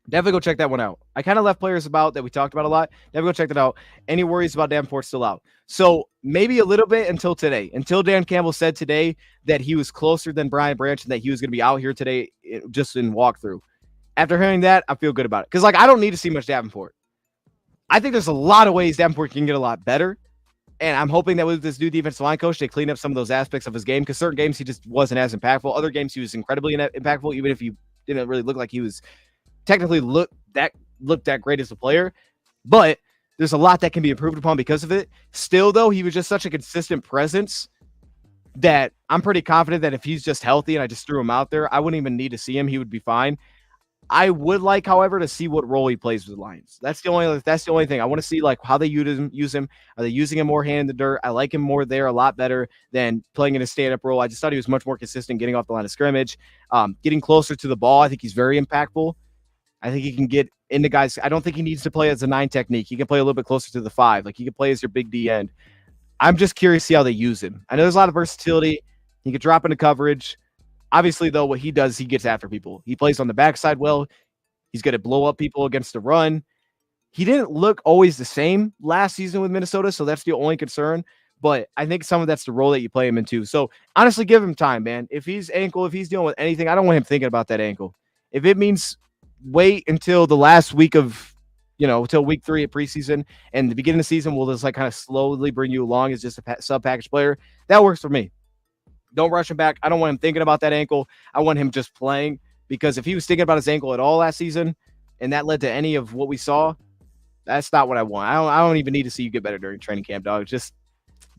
Definitely go check that one out. I kind of left players about that we talked about a lot. Definitely go check that out. Any worries about Davenport still out? So maybe a little bit until today. Until Dan Campbell said today that he was closer than Brian Branch and that he was going to be out here today just in walkthrough. After hearing that, I feel good about it. Because I don't need to see much Davenport. I think there's a lot of ways Davenport can get a lot better. And I'm hoping that with this new defensive line coach, they clean up some of those aspects of his game. Because certain games he just wasn't as impactful. Other games he was incredibly impactful, even if he didn't really look like he was technically looked that great as a player. But there's a lot that can be improved upon because of it. Still, though, he was just such a consistent presence that I'm pretty confident that if he's just healthy and I just threw him out there, I wouldn't even need to see him. He would be fine. I would like, however, to see what role he plays with the Lions. That's the only thing. I want to see like how they use him. Are they using him more hand in the dirt? I like him more there a lot better than playing in a stand-up role. I just thought he was much more consistent getting off the line of scrimmage, getting closer to the ball. I think he's very impactful. I think he can get into guys. I don't think he needs to play as a 9 technique. He can play a little bit closer to the 5. Like he can play as your big D end. I'm just curious to see how they use him. I know there's a lot of versatility. He could drop into coverage. Obviously, though, what he does, he gets after people. He plays on the backside well. He's going to blow up people against the run. He didn't look always the same last season with Minnesota, so that's the only concern. But I think some of that's the role that you play him into. So honestly, give him time, man. If he's dealing with anything, I don't want him thinking about that ankle. If it means wait until the last week of, until week 3 of preseason and the beginning of the season, we'll just like kind of slowly bring you along as just a sub package player. That works for me. Don't rush him back. I don't want him thinking about that ankle. I want him just playing, because if he was thinking about his ankle at all last season and that led to any of what we saw, that's not what I want. I don't even need to see you get better during training camp, dog. Just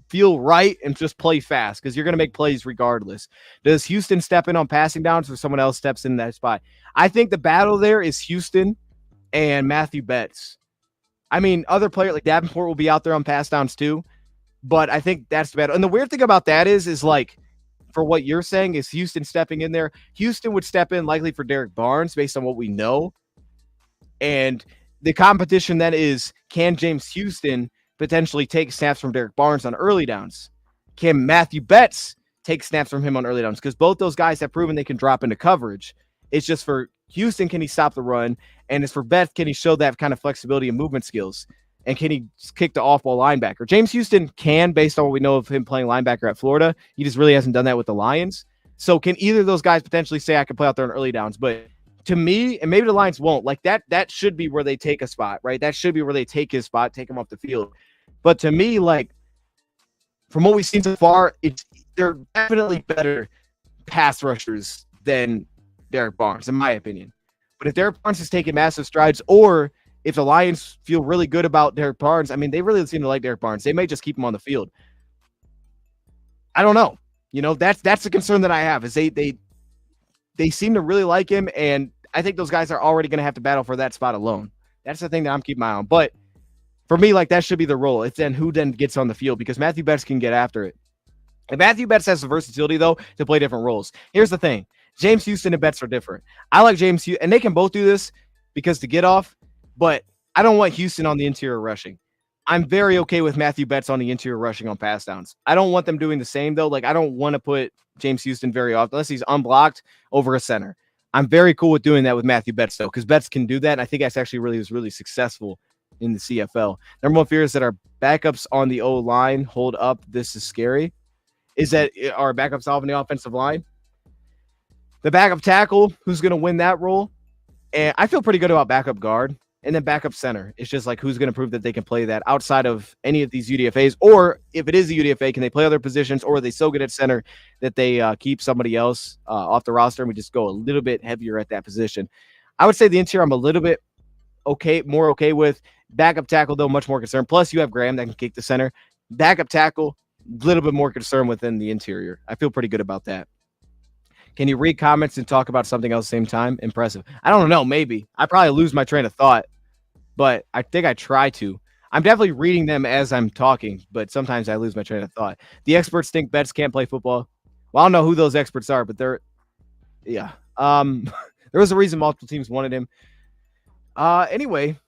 feel right and just play fast, because you're going to make plays regardless. Does Houston step in on passing downs or someone else steps in that spot? I think the battle there is Houston and Matthew Betts. I mean, other players like Davenport will be out there on pass downs too, but I think that's the battle. And the weird thing about that is like, for what you're saying, is Houston stepping in there. Houston would step in likely for Derek Barnes based on what we know. And the competition then is, can James Houston potentially take snaps from Derek Barnes on early downs? Can Matthew Betts take snaps from him on early downs? Because both those guys have proven they can drop into coverage. It's just for Houston, can he stop the run? And it's for Betts, can he show that kind of flexibility and movement skills? And can he kick the off-ball linebacker? James Houston can, based on what we know of him playing linebacker at Florida. He just really hasn't done that with the Lions. So can either of those guys potentially say, I can play out there on early downs? But to me, and maybe the Lions won't, like that should be where they take a spot, right? That should be where they take his spot, take him off the field. But to me, like, from what we've seen so far, they're definitely better pass rushers than Derek Barnes, in my opinion. But if Derek Barnes is taking massive strides, or if the Lions feel really good about Derek Barnes, I mean, they really seem to like Derek Barnes. They may just keep him on the field. I don't know. That's the concern that I have, is they seem to really like him, and I think those guys are already going to have to battle for that spot alone. That's the thing that I'm keeping my eye on. But for me, like, that should be the role. It's then who then gets on the field, because Matthew Betts can get after it. And Matthew Betts has the versatility, though, to play different roles. Here's the thing. James Houston and Betts are different. I like James Houston, and they can both do this because to get off, but I don't want Houston on the interior rushing. I'm very okay with Matthew Betts on the interior rushing on pass downs. I don't want them doing the same, though. Like, I don't want to put James Houston very often, unless he's unblocked, over a center. I'm very cool with doing that with Matthew Betts, though, because Betts can do that, and I think that's actually was really successful in the CFL. Number one fear is that our backups on the O-line hold up. This is scary. Is that our backups off on the offensive line? The backup tackle, who's going to win that role? And I feel pretty good about backup guard. And then backup center. It's just like, who's going to prove that they can play that outside of any of these UDFAs? Or if it is a UDFA, can they play other positions? Or are they so good at center that they keep somebody else off the roster and we just go a little bit heavier at that position? I would say the interior I'm a little bit more okay with. Backup tackle, though, much more concerned. Plus, you have Graham that can kick the center. Backup tackle, a little bit more concerned within the interior. I feel pretty good about that. Can you read comments and talk about something else at the same time? Impressive. I don't know. Maybe. I probably lose my train of thought, but I think I try to. I'm definitely reading them as I'm talking, but sometimes I lose my train of thought. The experts think Betts can't play football. Well, I don't know who those experts are, but yeah. There was a reason multiple teams wanted him. Anyway,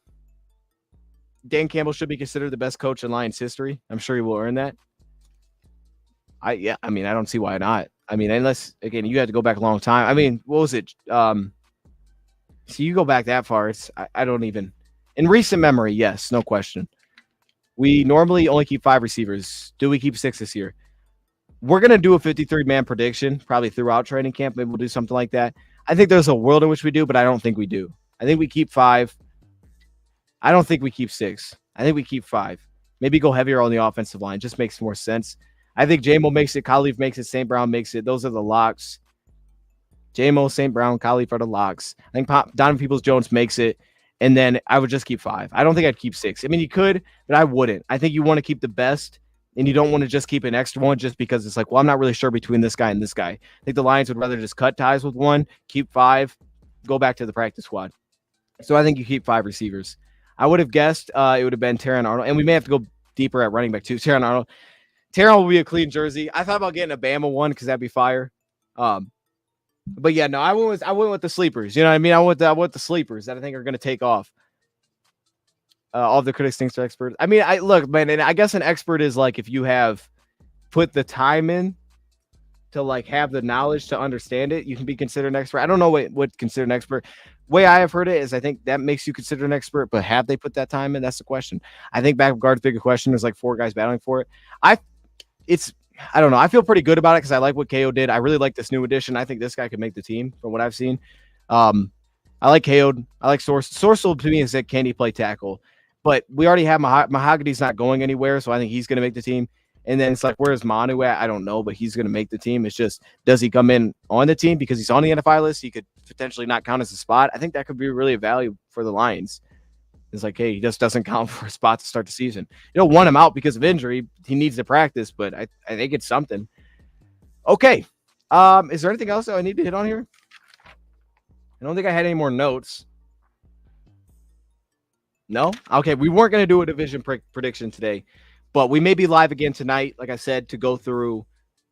Dan Campbell should be considered the best coach in Lions history. I'm sure he will earn that. I don't see why not. I mean, unless, again, you had to go back a long time. I mean, what was it? So you go back that far. I don't even. In recent memory, yes, no question. We normally only keep 5 receivers. Do we keep 6 this year? We're going to do a 53-man prediction probably throughout training camp. Maybe we'll do something like that. I think there's a world in which we do, but I don't think we do. I think we keep 5. I don't think we keep 6. I think we keep 5. Maybe go heavier on the offensive line. Just makes more sense. I think J-Mo makes it. Khalif makes it. St. Brown makes it. Those are the locks. J-Mo, St. Brown, Khalif are the locks. I think Donovan Peoples-Jones makes it. And then I would just keep 5. I don't think I'd keep 6. I mean, you could, but I wouldn't. I think you want to keep the best, and you don't want to just keep an extra one just because it's like, well, I'm not really sure between this guy and this guy. I think the Lions would rather just cut ties with 1, keep 5, go back to the practice squad. So I think you keep 5 receivers. I would have guessed it would have been Terron Arnold, and we may have to go deeper at running back too. Terron Arnold. Terron will be a clean jersey. I thought about getting a Bama one because that'd be fire. But yeah, no, I went with the sleepers. You know what I mean? I went the sleepers that I think are going to take off. All the critics think they're experts. I mean, I look, man, and I guess an expert is like if you have put the time in to like have the knowledge to understand it, you can be considered an expert. I don't know what considered an expert. Way I have heard it is I think that makes you consider an expert, but have they put that time in? That's the question. I think back guard's big question. There's like 4 guys battling for it. It's I don't know. I feel pretty good about it because I like what KO did. I really like this new addition. I think this guy could make the team from what I've seen. I like KO. I like Source. Sourcel to me is that can he play tackle? But we already have Mahogany's not going anywhere, so I think he's going to make the team. And then it's like, where's Manu at? I don't know, but he's going to make the team. It's just, does he come in on the team because he's on the NFI list? He could potentially not count as a spot. I think that could be really a value for the Lions. It's like, hey, he just doesn't count for a spot to start the season. You don't want him out because of injury. He needs to practice, but I think it's something. Okay. Is there anything else that I need to hit on here? I don't think I had any more notes. No? Okay, we weren't going to do a division prediction today, but we may be live again tonight, like I said, to go through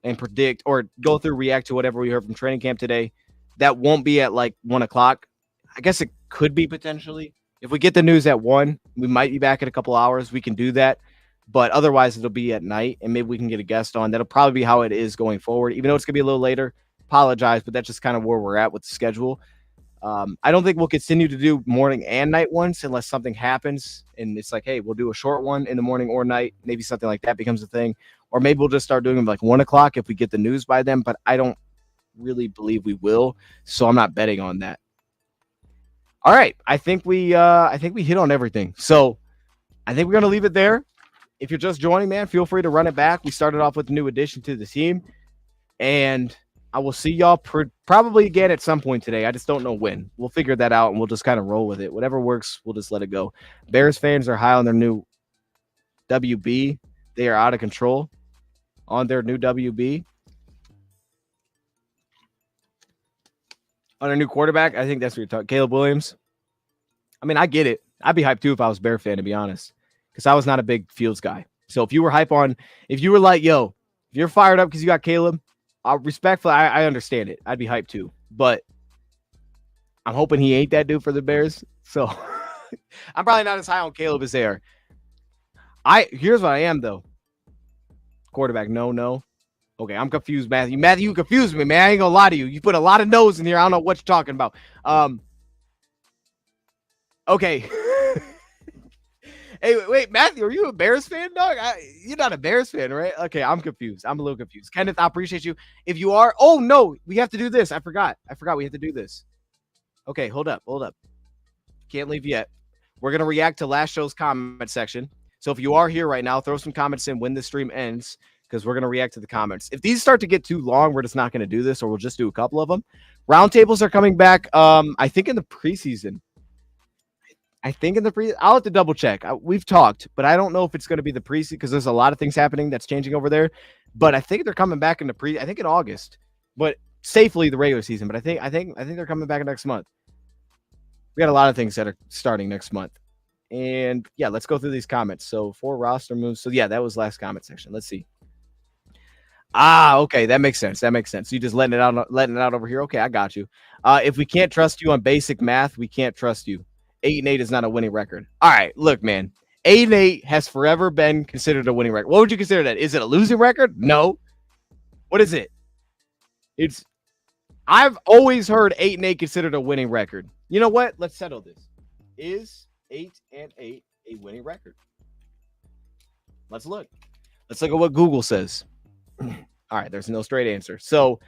and predict or go through, react to whatever we heard from training camp today. That won't be at like 1 o'clock. I guess it could be potentially. If we get the news at 1, we might be back in a couple hours. We can do that. But otherwise, it'll be at night, and maybe we can get a guest on. That'll probably be how it is going forward, even though it's going to be a little later. Apologize, but that's just kind of where we're at with the schedule. I don't think we'll continue to do morning and night ones unless something happens and it's like, hey, we'll do a short one in the morning or night. Maybe something like that becomes a thing. Or maybe we'll just start doing them like 1 o'clock if we get the news by then, but I don't really believe we will. So I'm not betting on that. All right. I think we hit on everything. So I think we're going to leave it there. If you're just joining, man, feel free to run it back. We started off with a new addition to the team, and I will see y'all probably again at some point today. I just don't know when. We'll figure that out, and we'll just kind of roll with it. Whatever works, we'll just let it go. Bears fans are high on their new WB. They are out of control on their new WB. On their new quarterback, I think that's what you're talking. Caleb Williams. I mean, I get it. I'd be hyped too if I was a Bear fan, to be honest, because I was not a big Fields guy. So if you were if you were like, yo, if you're fired up because you got Caleb, respectfully, I understand it. I'd be hyped too, but I'm hoping he ain't that dude for the Bears. So I'm probably not as high on Caleb as they are. Here's what I am though. Quarterback, no. Okay, I'm confused, Matthew. Matthew, you confused me, man. I ain't gonna lie to you. You put a lot of no's in here. I don't know what you're talking about. Okay. Hey, wait, Matthew, are you a Bears fan, dog? You're not a Bears fan, right? Okay, I'm confused. I'm a little confused. Kenneth, I appreciate you. If you are, oh no, we have to do this. I forgot we have to do this. Okay, hold up. Can't leave yet. We're gonna react to last show's comment section. So if you are here right now, throw some comments in when the stream ends, because we're gonna react to the comments. If these start to get too long, we're just not gonna do this, or we'll just do a couple of them. Roundtables are coming back. I think in the preseason. I'll have to double check. We've talked, but I don't know if it's going to be the preseason because there's a lot of things happening that's changing over there. But I think they're coming back in I think in August, but safely the regular season. But I think they're coming back next month. We got a lot of things that are starting next month, and yeah, let's go through these comments. So 4 roster moves. So yeah, that was last comment section. Let's see. Okay, that makes sense. You just letting it out over here. Okay, I got you. If we can't trust you on basic math, we can't trust you. 8-8 is not a winning record. All right, look, man. 8-8 has forever been considered a winning record. What would you consider that? Is it a losing record? No. What is it? I've always heard 8-8 considered a winning record. You know what? Let's settle this. Is 8-8 a winning record? Let's look. Let's look at what Google says. All right, there's no straight answer. So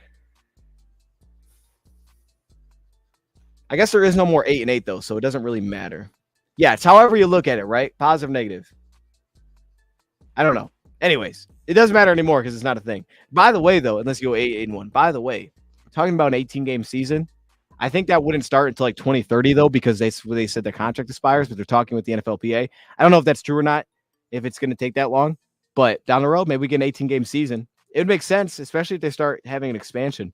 I guess there is no more 8-8 though, so it doesn't really matter. Yeah, it's however you look at it, right? Positive, negative. I don't know. Anyways, it doesn't matter anymore because it's not a thing. By the way, though, unless you go 8-1. By the way, talking about an 18-game season, I think that wouldn't start until like 2030 though, because they said the contract expires, but they're talking with the NFLPA. I don't know if that's true or not, if it's going to take that long, but down the road, maybe we get an 18-game season. It would make sense, especially if they start having an expansion.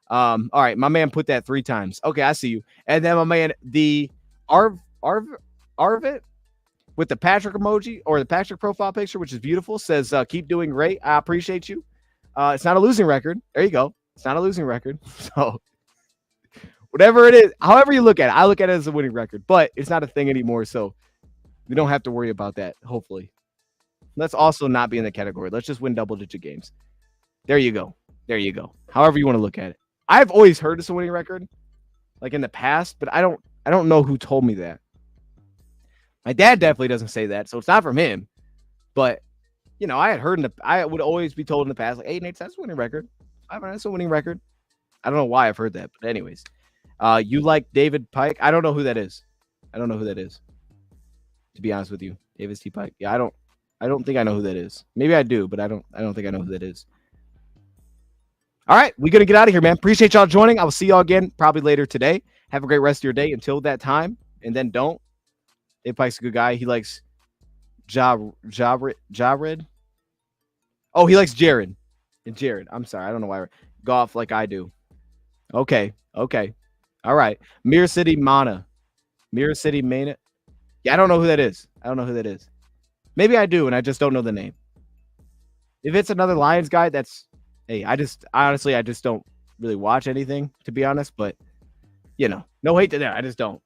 All right, my man put that 3 times. Okay, I see you. And then my man, the Arvit with the Patrick emoji or the Patrick profile picture, which is beautiful, says, keep doing great. I appreciate you. It's not a losing record. There you go. It's not a losing record. So whatever it is, however you look at it, I look at it as a winning record, but it's not a thing anymore. So We don't have to worry about that, hopefully. Let's also not be in the category. Let's just win double-digit games. There you go. There you go. However you want to look at it. I've always heard it's a winning record, like in the past, but I don't know who told me that. My dad definitely doesn't say that, so it's not from him. But I had heard I would always be told in the past, like, hey, Nate, that's a winning record. That's a winning record. I don't know why I've heard that, but anyways. You like David Pike? I don't know who that is. To be honest with you, Davis T. Pike. Yeah, I don't think I know who that is. Maybe I do, but I don't think I know who that is. All right, we're gonna get out of here, man. Appreciate y'all joining. I will see y'all again probably later today. Have a great rest of your day until that time, and then don't. Dave Pike's a good guy. He likes Jared. Oh, he likes Jared. And Jared. I'm sorry. I don't know why. Golf like I do. Okay. All right. Mirror City Mana. Yeah, I don't know who that is. Maybe I do, and I just don't know the name. If it's another Lions guy, I just don't really watch anything, to be honest. But, no hate to that. I just don't.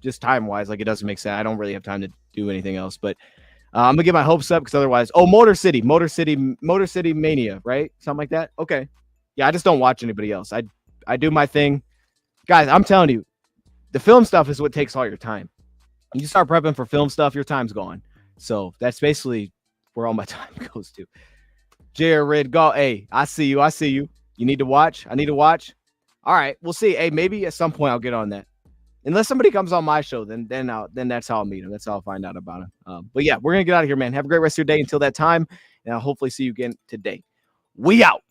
Just time-wise, like, it doesn't make sense. I don't really have time to do anything else. But I'm going to get my hopes up because otherwise... Oh, Motor City Mania, right? Something like that? Okay. Yeah, I just don't watch anybody else. I do my thing. Guys, I'm telling you, the film stuff is what takes all your time. When you start prepping for film stuff, your time's gone. So that's basically where all my time goes to. Jared, go. Hey, I see you. You need to watch? I need to watch? All right, we'll see. Hey, maybe at some point I'll get on that. Unless somebody comes on my show, then that's how I'll meet him. That's how I'll find out about him. But yeah, we're going to get out of here, man. Have a great rest of your day until that time, and I'll hopefully see you again today. We out.